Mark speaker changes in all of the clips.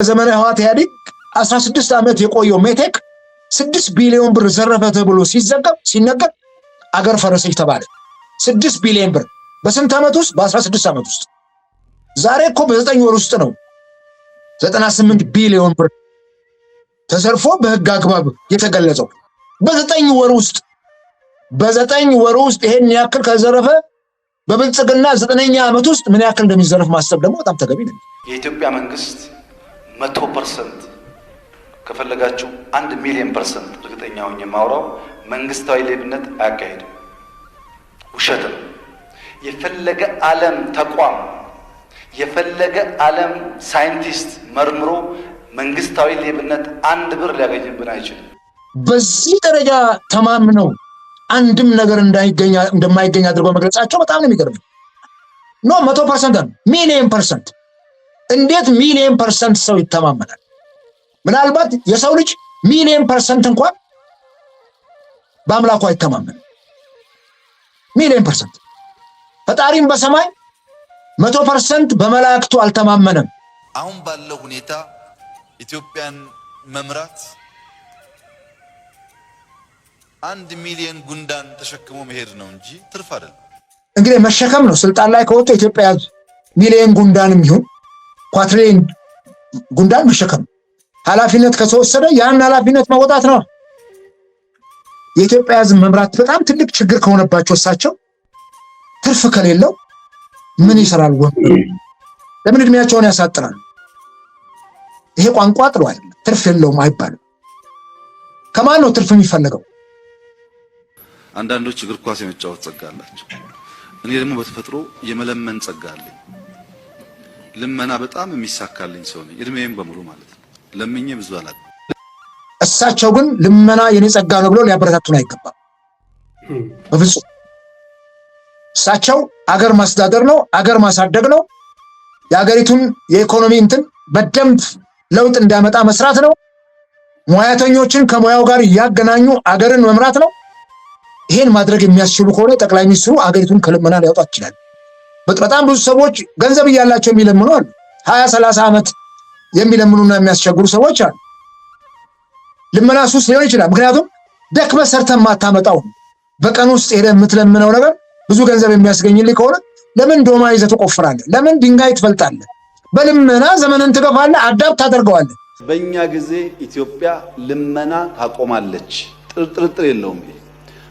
Speaker 1: ዘመነ ህወሓት ኢህአዴግ 16 ዓመት የቆየው ሜቴክ 6 ቢሊዮን ብር ዘረፈ ተብሎ ሲነገር አገር ፈረሰች ተባለ። 6 ቢሊዮን ብር በስንት ዓመት ውስጥ? በ16 ዓመት ውስጥ። ዛሬ እኮ በ9 ወር ውስጥ ነው 98 ቢሊዮን ብር ተዘርፎ በህግ አግባብ የተገለጸው። በ9 ወር ውስጥ ይሄን ያክል ከዘረፈ በብልጽግና 9ኛ ዓመት ውስጥ ምን ያክል እንደሚዘረፍ ማሰብ ደግሞ በጣም ተገቢ ነው።
Speaker 2: የኢትዮጵያ መንግስት 100% ከፈለጋችሁ 1 ሚሊዮን % እርግጠኛ ሆኜ የማወራው መንግስታዊ ሌብነት አያካሂድም። ውሸት ነው። የፈለገ ዓለም ተቋም የፈለገ ዓለም ሳይንቲስት መርምሮ መንግስታዊ ሌብነት 1 ብር ሊያገኝብን አይችልም።
Speaker 1: በዚህ ደረጃ ተማምነው አንድም ነገር እንደማይገኝ አድርገው መግለጻቸው በጣም ነው የሚገርመው። 100% ነው፣ ሚሊዮን %። እንዴት ሚሊዮን % ሰው ይተማመናል? ምናልባት የሰው ልጅ ሚሊዮን % እንኳን በአምላኩ አይተማመንም። ሚሊዮን %። ፈጣሪም በሰማይ 100% በመላእክቱ አልተማመነም።
Speaker 3: አሁን ባለው ሁኔታ ኢትዮጵያን መምራት 1 ሚሊዮን ጉንዳን ተሸክሞ መሄድ ነው እንጂ ትርፍ አይደለም።
Speaker 1: እንግዲህ መሸከም ነው። ስልጣን ላይ ከወጡ ኢትዮጵያ ሚሊዮን ጉንዳንም ይሁን ኳትሪሊዮን ጉንዳን መሸከም፣ ኃላፊነት ከተወሰደ ያን ኃላፊነት መወጣት ነው። የኢትዮጵያ ሕዝብ መምራት በጣም ትልቅ ችግር ከሆነባቸው እሳቸው ትርፍ ከሌለው ምን ይሰራል? ለምን እድሜያቸውን ያሳጥራሉ? ይሄ ቋንቋ ጥሩ አይደለም። ትርፍ የለውም አይባልም። ከማን ነው ትርፍ የሚፈልገው?
Speaker 3: አንዳንዶች እግር ኳስ የመጫወት ጸጋ አላቸው። እኔ ደግሞ በተፈጥሮ የመለመን ጸጋ አለኝ። ልመና በጣም የሚሳካልኝ ሰው ነኝ፣ እድሜዬም በሙሉ ማለት ነው። ለምኜ ብዙ አላውቅም።
Speaker 1: እሳቸው ግን ልመና የኔ ጸጋ ነው ብለው ሊያበረታቱን አይገባም በፍጹም። እሳቸው አገር ማስተዳደር ነው፣ አገር ማሳደግ ነው፣ የአገሪቱን የኢኮኖሚ በደንብ ለውጥ እንዲያመጣ መስራት ነው፣ ሙያተኞችን ከሙያው ጋር እያገናኙ አገርን መምራት ነው። ይሄን ማድረግ የሚያስችሉ ከሆነ ጠቅላይ ሚኒስትሩ አገሪቱን ከልመና ሊያወጣት ይችላል። በጣም ብዙ ሰዎች ገንዘብ እያላቸው የሚለምኑ አሉ። 20-30 ዓመት የሚለምኑና የሚያስቸግሩ ሰዎች አሉ። ልመና ሱስ ሊሆን ይችላል። ምክንያቱም ደክመህ ሰርተህ ማታመጣው በቀን ውስጥ ሄደህ የምትለምነው ነገር ብዙ ገንዘብ የሚያስገኝልህ ከሆነ ለምን ዶማ ይዘህ ትቆፍራለህ? ለምን ድንጋይ ትፈልጣለህ? በልመና ዘመንን ትገፋለህ፣ አዳፕት ታደርገዋለህ።
Speaker 2: በእኛ ጊዜ ኢትዮጵያ ልመና ታቆማለች፣ ጥርጥር የለውም።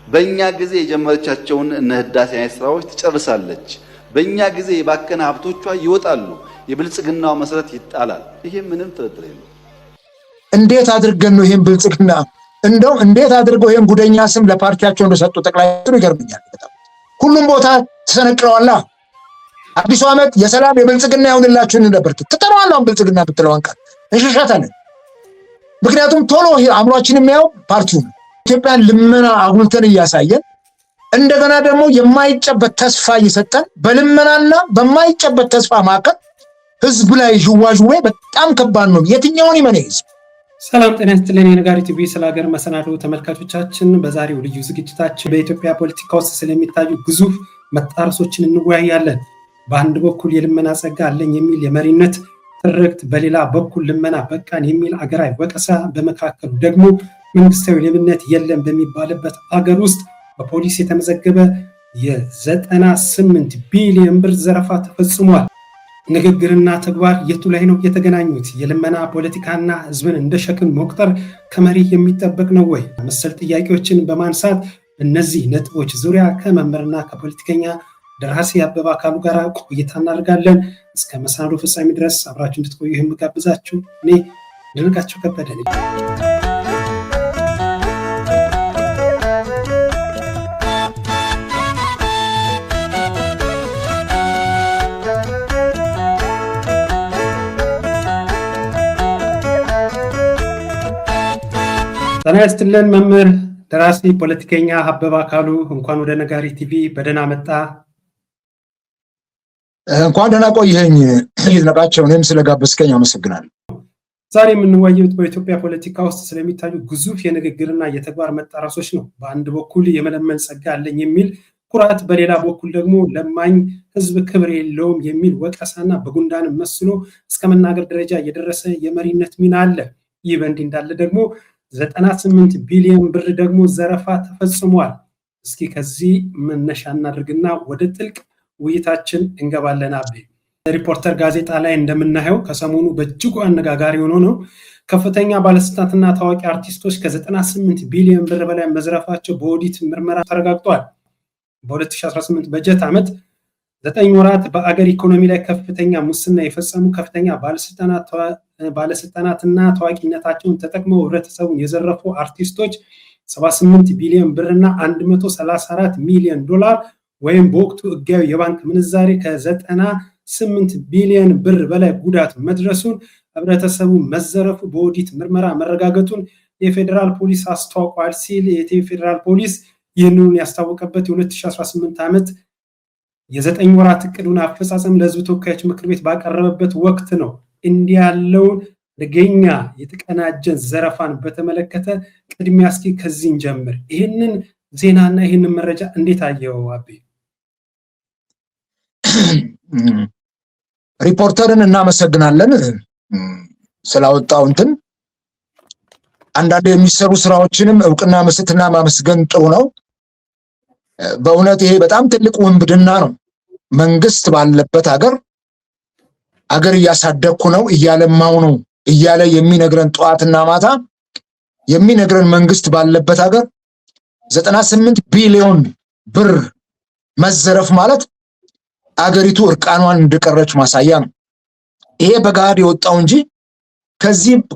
Speaker 2: በእኛ ጊዜ የጀመረቻቸውን እነ ህዳሴ አይነት ስራዎች ትጨርሳለች። በእኛ ጊዜ የባከነ ሀብቶቿ ይወጣሉ፣ የብልጽግናው መሰረት ይጣላል። ይሄ ምንም ጥርጥር የለውም።
Speaker 1: እንዴት አድርገን ነው ይሄን ብልጽግና እንደው እንዴት አድርገው ይሄን ጉደኛ ስም ለፓርቲያቸው እንደሰጡ ጠቅላይ ሚኒስትሩ ይገርምኛል በጣም። ሁሉም ቦታ ተሰነቅለዋላ። አዲሱ ዓመት የሰላም የብልጽግና ይሁንላችሁ ነበር ትጠራዋለህ። ብልጽግና ብትለዋን ቃል እንሸሻታለን። ምክንያቱም ቶሎ አእምሯችን የሚያየው ፓርቲው ነው። ኢትዮጵያን ልመና አጉልተን እያሳየን እንደገና ደግሞ የማይጨበት ተስፋ እየሰጠን በልመናና በማይጨበት ተስፋ ማከል ህዝብ ላይ ዥዋዥዌ በጣም ከባድ ነው። የትኛውን ይመነ ህዝብ።
Speaker 4: ሰላም ጤና ይስጥልኝ። የነጋሪ ቲቪ ስለ ሀገር መሰናዶ ተመልካቾቻችን፣ በዛሬው ልዩ ዝግጅታችን በኢትዮጵያ ፖለቲካ ውስጥ ስለሚታዩ ግዙፍ መጣረሶችን እንወያያለን። በአንድ በኩል የልመና ጸጋ አለኝ የሚል የመሪነት ትርክት፣ በሌላ በኩል ልመና በቃን የሚል አገራዊ ወቀሳ፣ በመካከሉ ደግሞ መንግስታዊ ሌብነት የለም በሚባልበት አገር ውስጥ በፖሊስ የተመዘገበ የ98 ቢሊዮን ብር ዘረፋ ተፈጽሟል። ንግግርና ተግባር የቱ ላይ ነው የተገናኙት? የልመና ፖለቲካና ህዝብን እንደ ሸክም መቁጠር ከመሪ የሚጠበቅ ነው ወይ? መሰል ጥያቄዎችን በማንሳት እነዚህ ነጥቦች ዙሪያ ከመምህርና ከፖለቲከኛ ደራሲ አበባ አካሉ ጋር ቆይታ እናደርጋለን። እስከ መሰናዶ ፍጻሜ ድረስ አብራችሁ እንድትቆዩ የምጋብዛችሁ እኔ ድንቃቸው ከበደ ነኝ። ጤና ይስጥልን መምህር ደራሲ ፖለቲከኛ አበባ አካሉ፣ እንኳን ወደ ነጋሪ ቲቪ በደህና መጣ።
Speaker 1: እንኳን ደህና ቆየኝ ይድነቃቸው። እኔም ስለጋበዝከኝ አመሰግናለሁ።
Speaker 4: ዛሬ የምንወያየው በኢትዮጵያ ፖለቲካ ውስጥ ስለሚታዩ ግዙፍ የንግግርና የተግባር መጣረሶች ነው። በአንድ በኩል የመለመን ጸጋ አለኝ የሚል ኩራት በሌላ በኩል ደግሞ ለማኝ ህዝብ ክብር የለውም የሚል ወቀሳና በጉንዳን መስሎ እስከ መናገር ደረጃ የደረሰ የመሪነት ሚና አለ። ይህ በእንዲህ እንዳለ ደግሞ 98 ቢሊዮን ብር ደግሞ ዘረፋ ተፈጽሟል። እስኪ ከዚህ መነሻ እናድርግና ወደ ጥልቅ ውይይታችን እንገባለን። አቤ ሪፖርተር ጋዜጣ ላይ እንደምናየው ከሰሞኑ በእጅጉ አነጋጋሪ ሆኖ ነው ከፍተኛ ባለስልጣናትና ታዋቂ አርቲስቶች ከ98 ቢሊዮን ብር በላይ መዝረፋቸው በኦዲት ምርመራ ተረጋግጧል። በ2018 በጀት ዓመት 9 ወራት በአገር ኢኮኖሚ ላይ ከፍተኛ ሙስና የፈጸሙ ከፍተኛ ባለስልጣናትና ታዋቂነታቸውን ተጠቅመው ህብረተሰቡን የዘረፉ አርቲስቶች 78 ቢሊዮን ብርና 134 ሚሊዮን ዶላር ወይም በወቅቱ ህጋዊ የባንክ ምንዛሬ ከ98 ቢሊዮን ብር በላይ ጉዳት መድረሱን ህብረተሰቡ መዘረፉ በኦዲት ምርመራ መረጋገጡን የፌዴራል ፖሊስ አስታውቋል ሲል የፌዴራል ፖሊስ ይህንን ያስታወቀበት የ2018 ዓመት የ9 ወራት እቅዱን አፈጻጸም ለህዝብ ተወካዮች ምክር ቤት ባቀረበበት ወቅት ነው። እንዲህ ያለውን አደገኛ የተቀናጀን ዘረፋን በተመለከተ ቅድሚያ እስኪ ከዚህ እንጀምር። ይህንን ዜናና ይህንን መረጃ እንዴት አየው አቤ?
Speaker 1: ሪፖርተርን እናመሰግናለን ስላወጣው እንትን። አንዳንድ የሚሰሩ ስራዎችንም እውቅና መስጠትና ማመስገን ጥሩ ነው። በእውነት ይሄ በጣም ትልቅ ውንብድና ነው። መንግስት ባለበት አገር እያሳደግኩ ነው እያለማው ነው እያለ የሚነግረን ጠዋትና ማታ የሚነግረን መንግስት ባለበት 98 ቢሊዮን ብር መዘረፍ ማለት አገሪቱ እርቃኗን እንደቀረች ማሳያ ነው። ይሄ በጋድ የወጣው እንጂ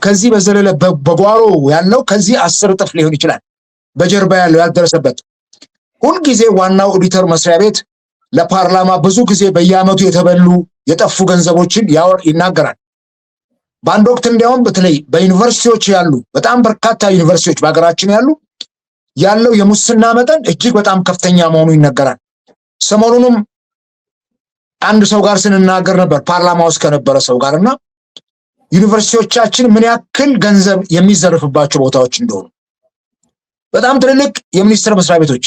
Speaker 1: ከዚህ በዘለለ በጓሮ ያለው ከዚህ 10 እጥፍ ሊሆን ይችላል። በጀርባ ያለው ያልደረሰበት ሁልጊዜ ዋናው ኦዲተር መስሪያ ቤት ለፓርላማ ብዙ ጊዜ በየዓመቱ የተበሉ የጠፉ ገንዘቦችን ይናገራል። በአንድ ወቅት እንዲያውም በተለይ በዩኒቨርሲቲዎች ያሉ በጣም በርካታ ዩኒቨርሲቲዎች በሀገራችን ያለው የሙስና መጠን እጅግ በጣም ከፍተኛ መሆኑ ይነገራል። ሰሞኑንም አንድ ሰው ጋር ስንናገር ነበር ፓርላማ ውስጥ ከነበረ ሰው ጋርና ዩኒቨርሲቲዎቻችን ምን ያክል ገንዘብ የሚዘርፍባቸው ቦታዎች እንደሆኑ በጣም ትልልቅ የሚኒስቴር መስሪያ ቤቶች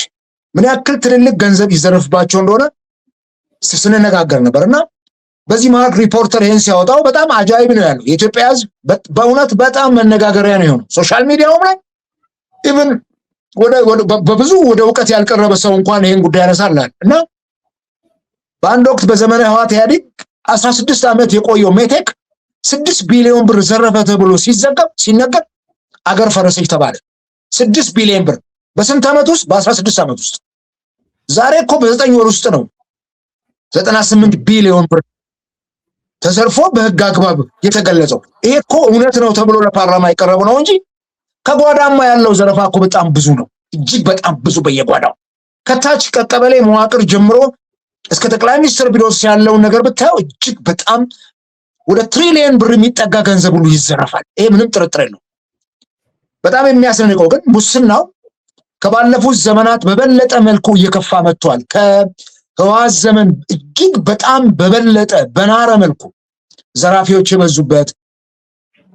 Speaker 1: ምን ያክል ትልልቅ ገንዘብ ይዘርፍባቸው እንደሆነ ስንነጋገር ነበርና በዚህ መሀል ሪፖርተር ይሄን ሲያወጣው በጣም አጃይብ ነው ያለው። የኢትዮጵያ ሕዝብ በእውነት በጣም መነጋገሪያ ነው የሆነው። ሶሻል ሚዲያውም ላይ ኢቭን በብዙ ወደ እውቀት ያልቀረበ ሰው እንኳን ይሄን ጉዳይ ያነሳል እና በአንድ ወቅት በዘመነ ህወሓት ኢህአዴግ 16 ዓመት የቆየው ሜቴክ 6 ቢሊዮን ብር ዘረፈ ተብሎ ሲነገር አገር ፈረሰች ተባለ። 6 ቢሊዮን ብር በስንት ዓመት ውስጥ? በ16 ዓመት ውስጥ። ዛሬ እኮ በ9 ወር ውስጥ ነው 98 ቢሊዮን ብር ተዘርፎ በህግ አግባብ የተገለጸው። ይሄ እኮ እውነት ነው ተብሎ ለፓርላማ የቀረበው ነው እንጂ ከጓዳማ ያለው ዘረፋ እኮ በጣም ብዙ ነው። እጅግ በጣም ብዙ በየጓዳው ከታች ከቀበሌ መዋቅር ጀምሮ እስከ ጠቅላይ ሚኒስትር ቢሮ ያለውን ነገር ብታየው እጅግ በጣም ወደ ትሪሊየን ብር የሚጠጋ ገንዘብ ሁሉ ይዘረፋል። ይሄ ምንም ጥርጥር የለው። በጣም የሚያስደንቀው ግን ሙስናው ከባለፉት ዘመናት በበለጠ መልኩ እየከፋ መጥቷል። ከህወሓት ዘመን እጅግ በጣም በበለጠ በናረ መልኩ ዘራፊዎች የበዙበት።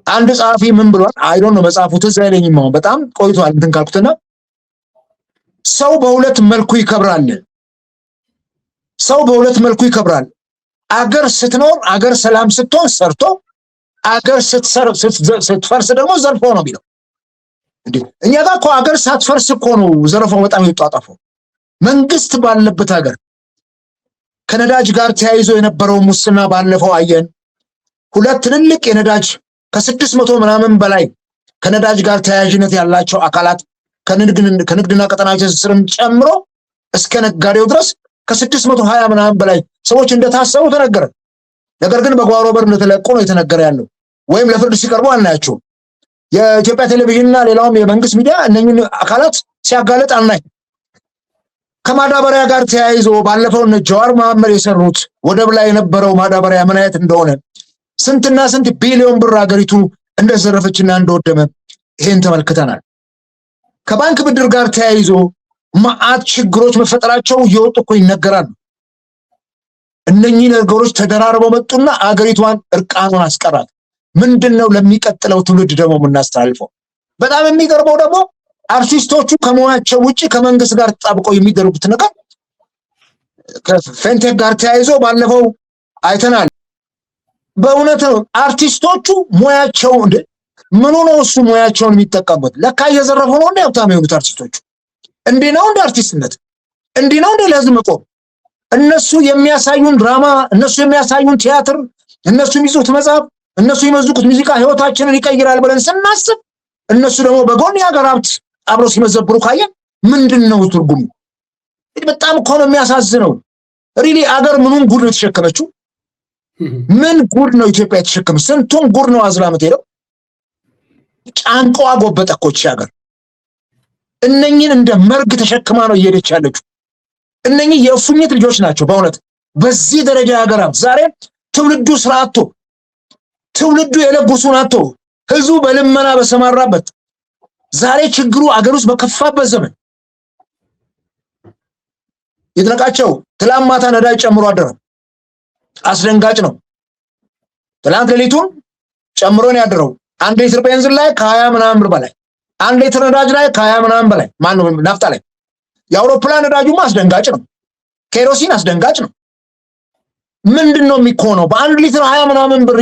Speaker 1: አንድ ጸሐፊ ምን ብሏል? አይዶን ነው መጽሐፉ ትዝ አይለኝም። አሁን በጣም ቆይቷል እንትን ካልኩትና ሰው በሁለት መልኩ ይከብራል። ሰው በሁለት መልኩ ይከብራል። አገር ስትኖር አገር ሰላም ስትሆን ሰርቶ፣ አገር ስትፈርስ ደግሞ ዘርፎ ነው የሚለው። እንዴ እኛ ጋር እኮ አገር ሳትፈርስ እኮ ነው ዘረፋው በጣም ይጧጣፈው። መንግስት ባለበት ሀገር ከነዳጅ ጋር ተያይዞ የነበረው ሙስና ባለፈው አየን። ሁለት ትልልቅ የነዳጅ ከ600 ምናምን በላይ ከነዳጅ ጋር ተያያዥነት ያላቸው አካላት ከንግድና ቀጠናዊ ትስስርን ጨምሮ እስከ ነጋዴው ድረስ ከ620 ምናምን በላይ ሰዎች እንደታሰሩ ተነገረ። ነገር ግን በጓሮ በር እንደተለቀቁ ነው የተነገረ ያለው፣ ወይም ለፍርድ ሲቀርቡ አናያቸውም። የኢትዮጵያ ቴሌቪዥንና ሌላውም የመንግስት ሚዲያ እነኝን አካላት ሲያጋለጥ አናይ። ከማዳበሪያ ጋር ተያይዞ ባለፈው እነ ጀዋር መሐመድ የሰሩት ወደብ ላይ የነበረው ማዳበሪያ ምን አይነት እንደሆነ ስንትና ስንት ቢሊዮን ብር አገሪቱ እንደዘረፈችና እንደወደመ ይሄን ተመልክተናል። ከባንክ ብድር ጋር ተያይዞ ማአት ችግሮች መፈጠራቸው እየወጡ እኮ ይነገራል። እነኚህ ነገሮች ተደራርበው መጡና አገሪቷን እርቃኗን አስቀራት። ምንድነው ለሚቀጥለው ትውልድ ደግሞ የምናስተላልፈው? በጣም የሚገርመው ደግሞ አርቲስቶቹ ከመዋቸው ውጪ ከመንግስት ጋር ተጣብቀው የሚደረጉት ነገር ከፌንቴክ ጋር ተያይዞ ባለፈው አይተናል። በእውነት ነው አርቲስቶቹ ሙያቸው ምኑ ነው እሱ ሙያቸውን የሚጠቀሙት? ለካ እየዘረፉ ነው እንደ ሀብታም የሆኑት አርቲስቶቹ። እንዲህ ነው እንደ አርቲስትነት፣ እንዲህ ነው እንደ ለህዝብ መቆም። እነሱ የሚያሳዩን ድራማ፣ እነሱ የሚያሳዩን ቲያትር፣ እነሱ የሚጽፉት መጽሐፍ፣ እነሱ የሚመዝቁት ሙዚቃ ህይወታችንን ይቀይራል ብለን ስናስብ እነሱ ደግሞ በጎን የሀገር ሀብት አብረው ሲመዘብሩ ካየን ምንድን ነው ትርጉሙ? በጣም እኮ ነው የሚያሳዝነው። ሪሊ አገር ምኑን ጉድ ነው የተሸከመችው? ምን ጉድ ነው ኢትዮጵያ የተሸከመች? ስንቱን ጉድ ነው አዝላ የምትሄደው? ጫንቃዋ ጎበጠ እኮ ይህች ሀገር። እነኝን እንደ መርግ ተሸክማ ነው እየሄደች ያለችው። እነኝህ የእፉኝት ልጆች ናቸው በእውነት በዚህ ደረጃ የሀገር ሀብት ዛሬ ትውልዱ ስራ አጥቶ፣ ትውልዱ የለበሱን አጥቶ፣ ህዝቡ በልመና በሰማራበት ዛሬ ችግሩ አገር ውስጥ በከፋበት ዘመን ይድነቃቸው ትላንት ማታ ነዳጅ ጨምሮ አደረ። አስደንጋጭ ነው። ትላንት ሌሊቱን ጨምሮ ነው ያደረው። 1 ሊትር ቤንዚን ላይ ከ20 ምናምን ብር በላይ፣ 1 ሊትር ነዳጅ ላይ ከ20 ምናምን በላይ፣ ማነው ናፍጣ ላይ። የአውሮፕላን ነዳጁማ አስደንጋጭ ነው። ኬሮሲን አስደንጋጭ ነው። ምንድነው የሚሆነው? በ1 ሊትር 20 ምናምን ብር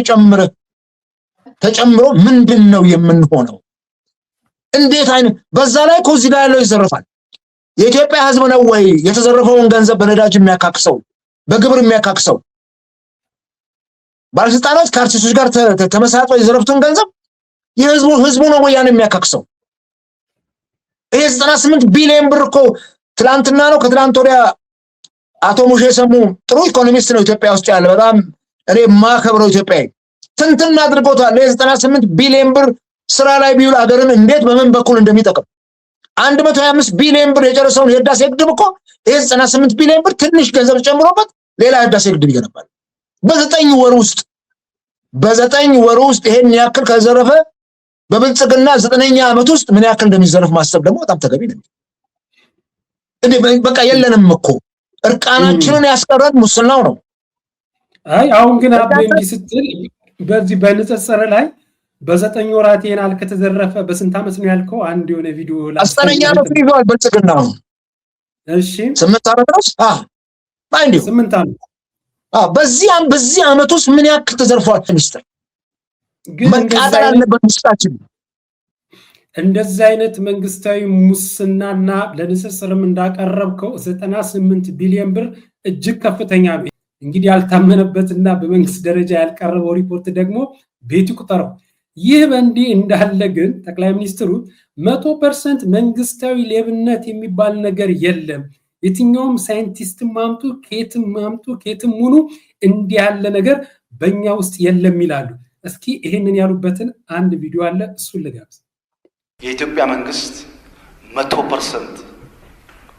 Speaker 1: ተጨምሮ ምንድነው የምንሆነው? እንዴት አይነት በዛ ላይ እኮ እዚህ ጋር ያለው ይዘርፋል። የኢትዮጵያ ህዝብ ነው ወይ የተዘረፈውን ገንዘብ በነዳጅ የሚያካክሰው በግብር የሚያካክሰው? ባለስልጣናት ከአርቲስቶች ጋር ተመሳጥረው የዘረፉትን ገንዘብ ህዝቡ ነው ወይ ያን የሚያካክሰው? ይሄ 98 ቢሊዮን ብር እኮ ትላንትና ነው ከትላንት ወዲያ አቶ ሙሼ ሰሙ ጥሩ ኢኮኖሚስት ነው ኢትዮጵያ ውስጥ ያለ በጣም እኔ ማከብረው ኢትዮጵያዊ ትንትን አድርጎታል። ለ98 ቢሊዮን ብር ስራ ላይ ቢውል አገርን እንዴት በምን በኩል እንደሚጠቅም 125 ቢሊዮን ብር የጨረሰውን የህዳሴ ግድብ እኮ ይሄ 98 ቢሊዮን ብር ትንሽ ገንዘብ ጨምሮበት ሌላ ህዳሴ ግድብ ይገነባል። በ9 ወር ውስጥ ይሄን ያክል ከዘረፈ በብልጽግና 9ኛ ዓመት ውስጥ ምን ያክል እንደሚዘረፍ ማሰብ ደግሞ በጣም ተገቢ ነው። በቃ የለንም እኮ እርቃናችንን ያስቀረን ሙስናው ነው።
Speaker 4: አይ አሁን ግን አበይ ስትል በዚህ በንጽጽር ላይ በ9 ወራት ይሄናል ከተዘረፈ በስንት ዓመት ነው ያልከው? አንድ የሆነ ቪዲዮ ላይ
Speaker 1: 9ኛ ዓመት ይዟል ብልጽግና።
Speaker 4: እሺ
Speaker 1: 8 ዓመት ነው። ባንዲ
Speaker 4: 8 ዓመት
Speaker 1: በዚህ ዓመት ውስጥ ምን ያክል ተዘርፏል? ሚኒስትር መቃጠል አለበት ውስጣችን።
Speaker 4: እንደዚህ አይነት መንግስታዊ ሙስናና ለንጽጽርም እንዳቀረብከው 98 ቢሊዮን ብር እጅግ ከፍተኛ ነው። እንግዲህ ያልታመነበትና በመንግስት ደረጃ ያልቀረበው ሪፖርት ደግሞ ቤት ይቁጠረው። ይህ በእንዲህ እንዳለ ግን ጠቅላይ ሚኒስትሩ 100% መንግስታዊ ሌብነት የሚባል ነገር የለም፣ የትኛውም ሳይንቲስት ማምጡ ከየትም ሙሉ እንዲህ ያለ ነገር በእኛ ውስጥ የለም ይላሉ። እስኪ ይሄንን ያሉበትን አንድ ቪዲዮ አለ፣ እሱን ልጋብዝ።
Speaker 3: የኢትዮጵያ መንግስት 100%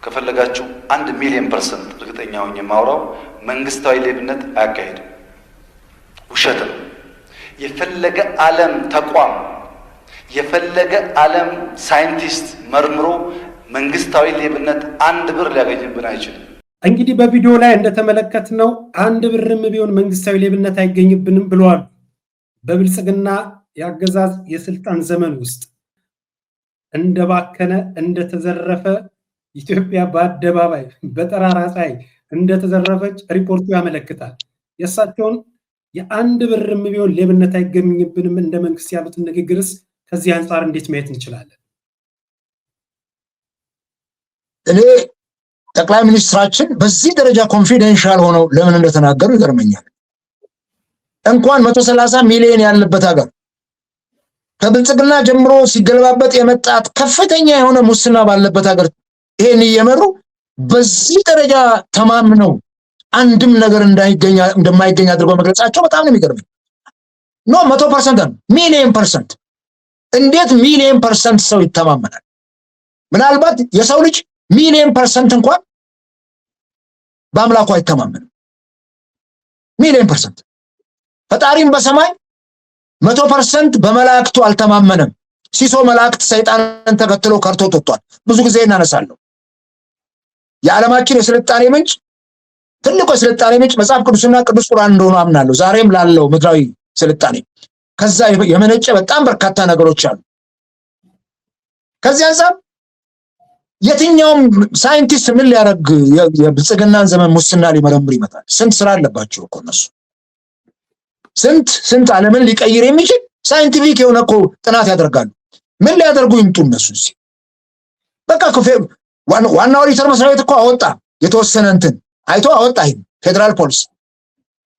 Speaker 3: ከፈለጋችሁ 1 ሚሊዮን % እርግጠኛ ሆኜ የማወራው መንግስታዊ ሌብነት አያካሂድም። ውሸት ነው። የፈለገ ዓለም ተቋም የፈለገ ዓለም ሳይንቲስት መርምሮ መንግስታዊ ሌብነት 1 ብር ሊያገኝብን አይችልም።
Speaker 4: እንግዲህ በቪዲዮ ላይ እንደተመለከትነው 1 ብርም ቢሆን መንግስታዊ ሌብነት አይገኝብንም ብለዋል። በብልጽግና የአገዛዝ የስልጣን ዘመን ውስጥ እንደባከነ እንደተዘረፈ ኢትዮጵያ በአደባባይ በጠራራ ፀሐይ እንደተዘረፈች ሪፖርቱ ያመለክታል። የእሳቸውን የ1 ብርም ቢሆን ሌብነት አይገኝብንም እንደ መንግስት ያሉትን ንግግርስ ከዚህ አንጻር እንዴት ማየት እንችላለን? እኔ
Speaker 1: ጠቅላይ ሚኒስትራችን በዚህ ደረጃ ኮንፊደንሻል ሆነው ለምን እንደተናገሩ ይገርመኛል። እንኳን 130 ሚሊዮን ያለበት ሀገር ከብልጽግና ጀምሮ ሲገለባበጥ የመጣት ከፍተኛ የሆነ ሙስና ባለበት ሀገር ይሄን እየመሩ በዚህ ደረጃ ተማምነው አንድም ነገር እንደማይገኝ አድርገው መግለጻቸው በጣም ነው የሚገርመኝ። 100% ሚሊዮን %። እንዴት ሚሊዮን % ሰው ይተማመናል? ምናልባት የሰው ልጅ ሚሊዮን % እንኳን በአምላኩ አይተማመንም። ሚሊዮን %። ፈጣሪም በሰማይ 100% በመላእክቱ አልተማመነም። ሲሶ መላእክት ሰይጣንን ተከትሎ ከርቶ ወጥቷል። ብዙ ጊዜ እናነሳለሁ። የዓለማችን የስልጣኔ ምንጭ ትልቁ የስልጣኔ ምንጭ መጽሐፍ ቅዱስና ቅዱስ ቁርአን እንደሆነ አምናለሁ። ዛሬም ላለው ምድራዊ ስልጣኔ ከዛ የመነጨ በጣም በርካታ ነገሮች አሉ። ከዚህ አንፃር የትኛውም ሳይንቲስት ምን ሊያደርግ የብልጽግናን ዘመን ሙስና ሊመረምር ይመጣል? ስንት ስራ አለባቸው እኮ እነሱ። ስንት ዓለምን ሊቀይር የሚችል ሳይንቲፊክ የሆነ እኮ ጥናት ያደርጋሉ። ምን ሊያደርጉ ይምጡ እነሱ? እዚህ በቃ ዋናው ኦዲተር መስሪያ ቤት እኮ አወጣ፣ የተወሰነ እንትን አይቶ አወጣ። ይሄ ፌደራል ፖሊስ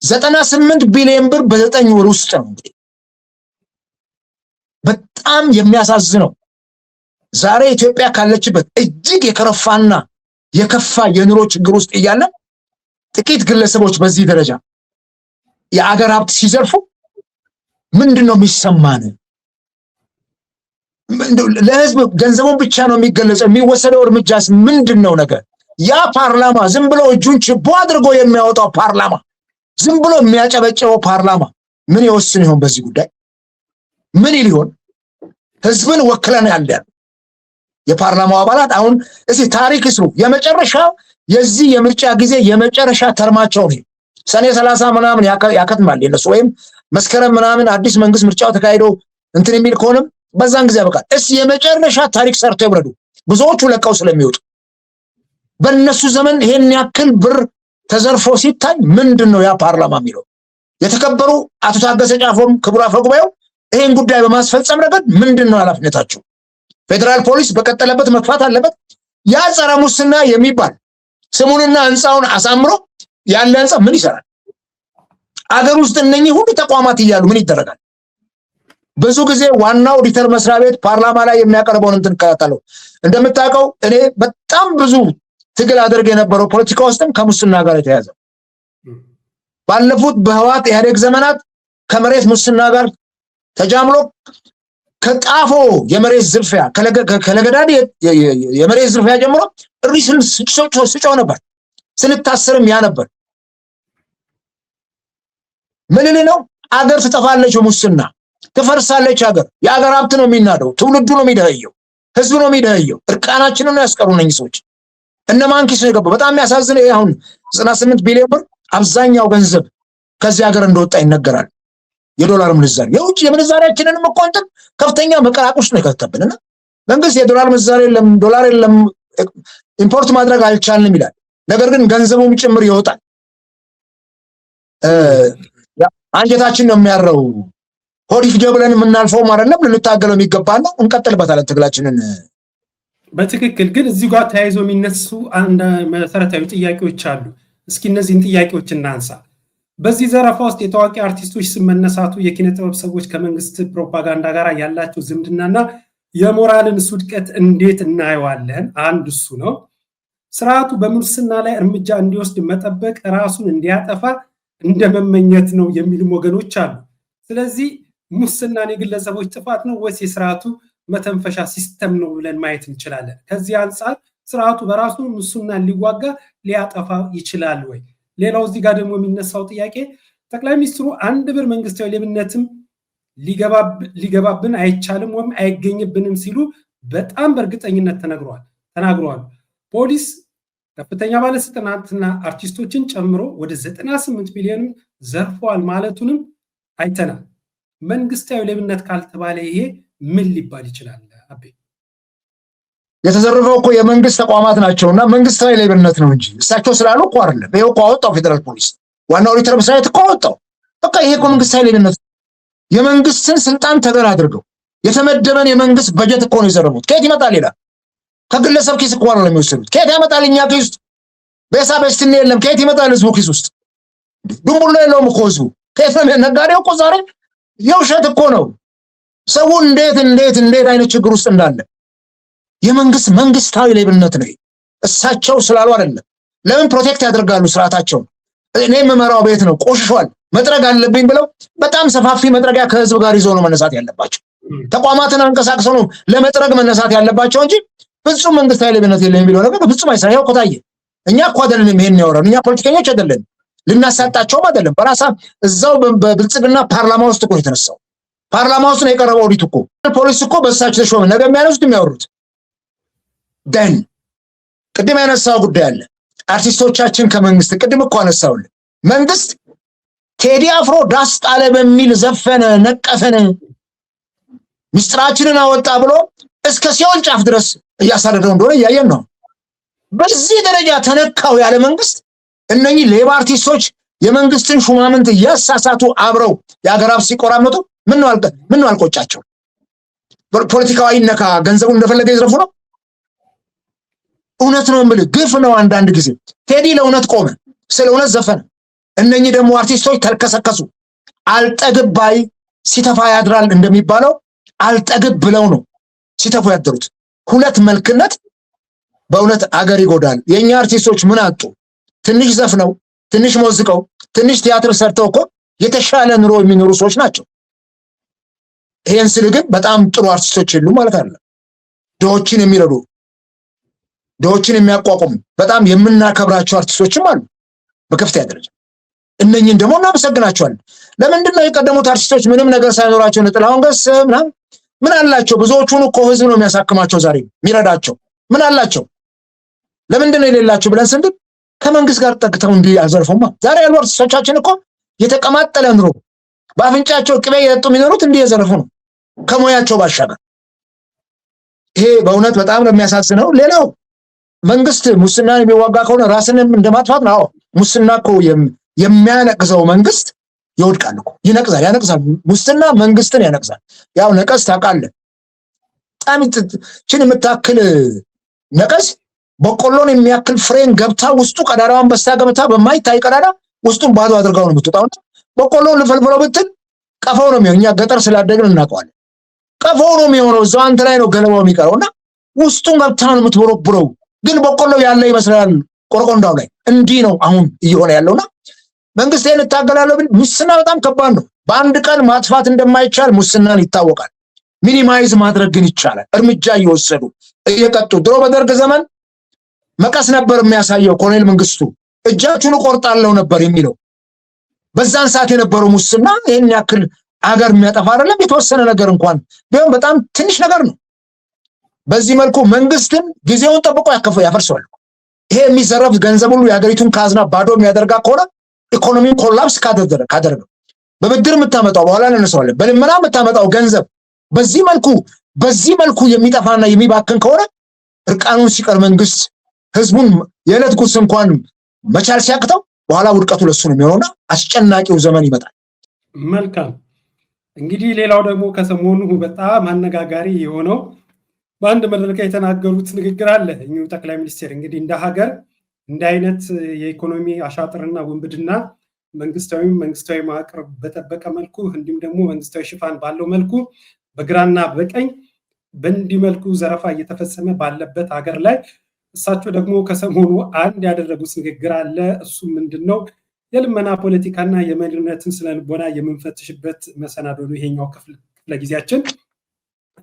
Speaker 1: 98 ቢሊዮን ብር በ9 ወር ውስጥ ነው። እንግዲህ በጣም የሚያሳዝነው ዛሬ ኢትዮጵያ ካለችበት እጅግ የከረፋና የከፋ የኑሮ ችግር ውስጥ እያለ ጥቂት ግለሰቦች በዚህ ደረጃ የአገር ሀብት ሲዘርፉ ምንድነው የሚሰማን? ለህዝብ ገንዘቡን ብቻ ነው የሚገለጸው። የሚወሰደው እርምጃስ ምንድነው? ነገር ያ ፓርላማ ዝም ብሎ እጁን ችቦ አድርጎ የሚያወጣው ፓርላማ፣ ዝም ብሎ የሚያጨበጭበው ፓርላማ ምን ይወስን ይሆን? በዚህ ጉዳይ ምን ይሆን? ህዝብን ወክለን ያለ የፓርላማው አባላት አሁን እስቲ ታሪክ ይስሩ። የመጨረሻ የዚህ የምርጫ ጊዜ የመጨረሻ ተርማቸው ነው። ሰኔ 30 ምናምን ያከትማል የነሱ፣ ወይም መስከረም ምናምን አዲስ መንግስት ምርጫው ተካሂዶ እንትን የሚል ከሆነም በዛን ጊዜ ያበቃል። እስቲ የመጨረሻ ታሪክ ሰርተው ይብረዱ። ብዙዎቹ ለቀው ስለሚወጡ በእነሱ ዘመን ይሄን ያክል ብር ተዘርፎ ሲታይ ምንድነው ያ ፓርላማ የሚለው? የተከበሩ አቶ ታገሰ ጫፎም ክቡር አፈ ጉባኤው ይሄን ጉዳይ በማስፈጸም ረገድ ምንድነው ኃላፊነታቸው? ፌደራል ፖሊስ በቀጠለበት መጥፋት አለበት። ያ ጸረ ሙስና የሚባል ስሙንና ህንፃውን አሳምሮ ያለ ህንፃ ምን ይሰራል? አገር ውስጥ እነኚህ ሁሉ ተቋማት እያሉ ምን ይደረጋል? ብዙ ጊዜ ዋናው ኦዲተር መስሪያ ቤት ፓርላማ ላይ የሚያቀርበውን እንትን ከታተለው እንደምታውቀው እኔ በጣም ብዙ ትግል አድርግ የነበረው ፖለቲካ ውስጥም ከሙስና ጋር የተያዘ ባለፉት በህዋት ኢህአዴግ ዘመናት ከመሬት ሙስና ጋር ተጃምሎ ከጣፎ የመሬት ዝርፊያ ከለገዳዲ የመሬት ዝርፊያ ጀምሮ ሪስል ስጮህ ነበር። ስንታሰርም ያ ነበር። ምን ነው አገር ትጠፋለች፣ ሙስና ትፈርሳለች። አገር የአገር ሀብት ነው የሚናደው፣ ትውልዱ ነው የሚደህየው፣ ህዝብ ነው የሚደህየው። እርቃናችንን ነው ያስቀሩነኝ ሰዎች። እነማን ኪስ ነው የገባው? በጣም የሚያሳዝነው ይሄ አሁን 98 ቢሊዮን ብር አብዛኛው ገንዘብ ከዚህ ሀገር እንደወጣ ይነገራል። የዶላር ምንዛሬ የውጭ የምንዛሬያችንንም እኮ እንትን ከፍተኛ መቀራቆስ ነው የከተተብንና መንግስት የዶላር ምንዛሬ የለም ዶላር የለም ኢምፖርት ማድረግ አልቻልንም ይላል። ነገር ግን ገንዘቡም ጭምር ይወጣል። አንጀታችን ነው የሚያረው። ሆዲፍ ጀብለን የምናልፈው አይደለም፣ ልንታገለው የሚገባ ነው። እንቀጥልበታለን ትግላችንን።
Speaker 4: በትክክል ግን እዚህ ጋር ተያይዞ የሚነሱ አንድ መሰረታዊ ጥያቄዎች አሉ። እስኪ እነዚህን ጥያቄዎች እናንሳ። በዚህ ዘረፋ ውስጥ የታዋቂ አርቲስቶች ስም መነሳቱ የኪነ ጥበብ ሰዎች ከመንግስት ፕሮፓጋንዳ ጋር ያላቸው ዝምድናና የሞራልን ውድቀት እንዴት እናየዋለን? አንድ እሱ ነው። ስርዓቱ በሙስና ላይ እርምጃ እንዲወስድ መጠበቅ ራሱን እንዲያጠፋ እንደ መመኘት ነው የሚሉም ወገኖች አሉ። ስለዚህ ሙስናን የግለሰቦች ጥፋት ነው ወይስ የስርዓቱ መተንፈሻ ሲስተም ነው ብለን ማየት እንችላለን? ከዚህ አንጻር ስርዓቱ በራሱ ሙስናን ሊዋጋ ሊያጠፋ ይችላል ወይ? ሌላው እዚህ ጋር ደግሞ የሚነሳው ጥያቄ ጠቅላይ ሚኒስትሩ አንድ ብር መንግስታዊ ሌብነትም ሊገባብን አይቻልም ወይም አይገኝብንም ሲሉ በጣም በእርግጠኝነት ተናግረዋል። ፖሊስ ከፍተኛ ባለስልጣናትና አርቲስቶችን ጨምሮ ወደ 98 ቢሊዮን ዘርፈዋል ማለቱንም አይተናል። መንግስታዊ ሌብነት ካልተባለ ይሄ ምን ሊባል ይችላል? አቤ
Speaker 1: የተዘረፈው እኮ የመንግስት ተቋማት ናቸውና መንግስታዊ ሌብነት ነው እንጂ እሳቸው ስላሉ እኮ አይደለም። ይሄው እኮ አወጣው ፌደራል ፖሊስ ዋና ኦዲተር መስሪያ ቤት እኮ አወጣው። በቃ ይሄ እኮ መንግስታዊ ሌብነት፣ የመንግስትን ስልጣን ተገን አድርገው የተመደበን የመንግስት በጀት እኮ ነው የዘረፉት። ከየት ይመጣል? ይላል ከግለሰብ ኪስ እኮ ነው የሚወሰዱት። ከየት ያመጣል? እኛ ኪስ ውስጥ በሳበስትን የለም። ከየት ይመጣል? ህዝቡ ኪስ ውስጥ ድንቡር ላይ የለውም እኮ ህዝቡ። ከየት ነው? ነጋዴው እኮ ዛሬ የውሸት እኮ ነው። ሰው እንዴት አይነት ችግር ውስጥ እንዳለ የመንግስት መንግስታዊ ሌብነት ነው። እሳቸው ስላሉ አይደለም። ለምን ፕሮቴክት ያደርጋሉ ስርዓታቸውን? እኔ የምመራው ቤት ነው ቆሽሿል መጥረግ አለብኝ ብለው በጣም ሰፋፊ መጥረጊያ ከህዝብ ጋር ይዘው ነው መነሳት ያለባቸው። ተቋማትን አንቀሳቅሰው ነው ለመጥረግ መነሳት ያለባቸው እንጂ ፍጹም መንግስታዊ ሌብነት የለም የሚለው ነገር በፍጹም አይሰራ። ይኸው እኮ ታየ። እኛ እኮ አይደለንም ይሄን ያወራን፣ እኛ ፖለቲከኞች አይደለንም፣ ልናሳጣቸውም አይደለም። በራሳ እዛው በብልጽግና ፓርላማ ውስጥ እኮ የተነሳው ፓርላማ ውስጥ ነው የቀረበው ኦዲት እኮ። ፖሊስ እኮ በእሳቸው ተሾመ ነገ የሚያነሱት የሚያወሩት ደን ቅድም ያነሳው ጉዳይ አለ። አርቲስቶቻችን ከመንግስት ቅድም እኮ አነሳውልን። መንግስት ቴዲ አፍሮ ዳስ ጣለ በሚል ዘፈነ፣ ነቀፈን፣ ምስጢራችንን አወጣ ብሎ እስከ ሲኦል ጫፍ ድረስ እያሳደደው እንደሆነ እያየን ነው። በዚህ ደረጃ ተነካው ያለ መንግስት እነኚህ ሌባ አርቲስቶች የመንግስትን ሹማምንት እያሳሳቱ አብረው የሀገር ሀብት ሲቆራመጡ ምን ነው አልቆጫቸው? ፖለቲካዊ ነካ ገንዘቡን እንደፈለገ ይዝረፉ ነው። እውነት ነው የምልህ፣ ግፍ ነው። አንዳንድ ጊዜ ቴዲ ለእውነት ቆመ፣ ስለ እውነት ዘፈነ። እነኚህ ደግሞ አርቲስቶች ተልከሰከሱ። አልጠግብ ባይ ሲተፋ ያድራል እንደሚባለው አልጠግብ ብለው ነው ሲተፉ ያደሩት። ሁለት መልክነት በእውነት አገር ይጎዳል። የኛ አርቲስቶች ምን አጡ? ትንሽ ዘፍነው፣ ትንሽ ሞዝቀው፣ ትንሽ ቲያትር ሰርተው እኮ የተሻለ ኑሮ የሚኖሩ ሰዎች ናቸው። ይሄን ስል ግን በጣም ጥሩ አርቲስቶች የሉ ማለት አይደለም። ድሆችን የሚረዱ ድሆችን የሚያቋቁሙ በጣም የምናከብራቸው አርቲስቶችም አሉ በከፍተኛ ደረጃ። እነኚህን ደግሞ እናመሰግናቸዋለን። ለምንድን ነው የቀደሙት አርቲስቶች ምንም ነገር ሳይኖራቸው ጥላሁን ገሰሰ ምናምን ምን አላቸው? ብዙዎቹን እኮ ህዝብ ነው የሚያሳክማቸው፣ ዛሬ የሚረዳቸው ምን አላቸው? ለምንድን ነው የሌላቸው ብለን ስንል ከመንግስት ጋር ጠግተው እንዲህ አልዘርፉማ። ዛሬ ያሉ አርቲስቶቻችን እኮ የተቀማጠለ ኑሮ በአፍንጫቸው ቅቤ የጠጡ የሚኖሩት እንዲህ የዘረፉ ነው ከሙያቸው ባሻገር። ይሄ በእውነት በጣም ነው የሚያሳዝነው። ሌላው መንግስት ሙስናን የሚዋጋ ከሆነ ራስንም እንደማጥፋት ነው። ሙስና እኮ የሚያነቅዘው መንግስት ይወድቃል እኮ፣ ይነቅዛል፣ ያነቅዛል። ሙስና መንግስትን ያነቅዛል። ያው ነቀዝ ታውቃለህ፣ በጣም ችን የምታክል ነቀዝ በቆሎን የሚያክል ፍሬን ገብታ ውስጡ ቀዳዳዋን በስታ ገብታ በማይታይ ቀዳዳ ውስጡን ባዶ አድርጋው ነው የምትወጣው። በቆሎን ልፈልፍለው ብትል ቀፈው ነው የሚሆነው። እኛ ገጠር ስላደግን እናውቀዋለን። ቀፈው ነው የሚሆነው፣ እዛው አንተ ላይ ነው ገለባው የሚቀረውና ውስጡን ገብታ ነው የምትቦረብረው። ግን በቆሎ ያለ ይመስላል ቆርቆንዳው ላይ። እንዲህ ነው አሁን እየሆነ ያለውና መንግስት ይሄን እታገላለሁ ብል ሙስና በጣም ከባድ ነው። በአንድ ቀን ማጥፋት እንደማይቻል ሙስናን ይታወቃል። ሚኒማይዝ ማድረግ ግን ይቻላል። እርምጃ እየወሰዱ እየቀጡ። ድሮ በደርግ ዘመን መቀስ ነበር የሚያሳየው ኮሎኔል መንግስቱ፣ እጃችሁን እቆርጣለሁ ነበር የሚለው። በዛን ሰዓት የነበረው ሙስና ይሄን ያክል አገር የሚያጠፋ አይደለም። የተወሰነ ነገር እንኳን ቢሆን በጣም ትንሽ ነገር ነው። በዚህ መልኩ መንግስትን ጊዜውን ጠብቆ ያፈርሰዋል። ይሄ የሚዘረፍ ገንዘብ ሁሉ የሀገሪቱን ካዝና ባዶ የሚያደርጋ ከሆነ ኢኮኖሚን ኮላፕስ ካደረገው በብድር የምታመጣው በኋላ እናነሳዋለን፣ በልመና የምታመጣው ገንዘብ በዚህ መልኩ የሚጠፋና የሚባክን ከሆነ እርቃኑን ሲቀር መንግስት ህዝቡን የዕለት ጉርስ እንኳን መቻል ሲያቅተው በኋላ ውድቀቱ ለሱ ነው የሚሆነውና አስጨናቂው ዘመን ይመጣል።
Speaker 4: መልካም። እንግዲህ ሌላው ደግሞ ከሰሞኑ በጣም አነጋጋሪ የሆነው በአንድ መድረክ የተናገሩት ንግግር አለ። እኚሁ ጠቅላይ ሚኒስትር እንግዲህ እንደ ሀገር እንደ አይነት የኢኮኖሚ አሻጥርና ውንብድና መንግስታዊ መዋቅር በጠበቀ መልኩ እንዲሁም ደግሞ መንግስታዊ ሽፋን ባለው መልኩ በግራና በቀኝ በእንዲህ መልኩ ዘረፋ እየተፈጸመ ባለበት ሀገር ላይ እሳቸው ደግሞ ከሰሞኑ አንድ ያደረጉት ንግግር አለ። እሱ ምንድነው? የልመና ፖለቲካና የመሪነትን ስነልቦና የምንፈትሽበት መሰናዶ ነው ይሄኛው ክፍለ ጊዜያችን።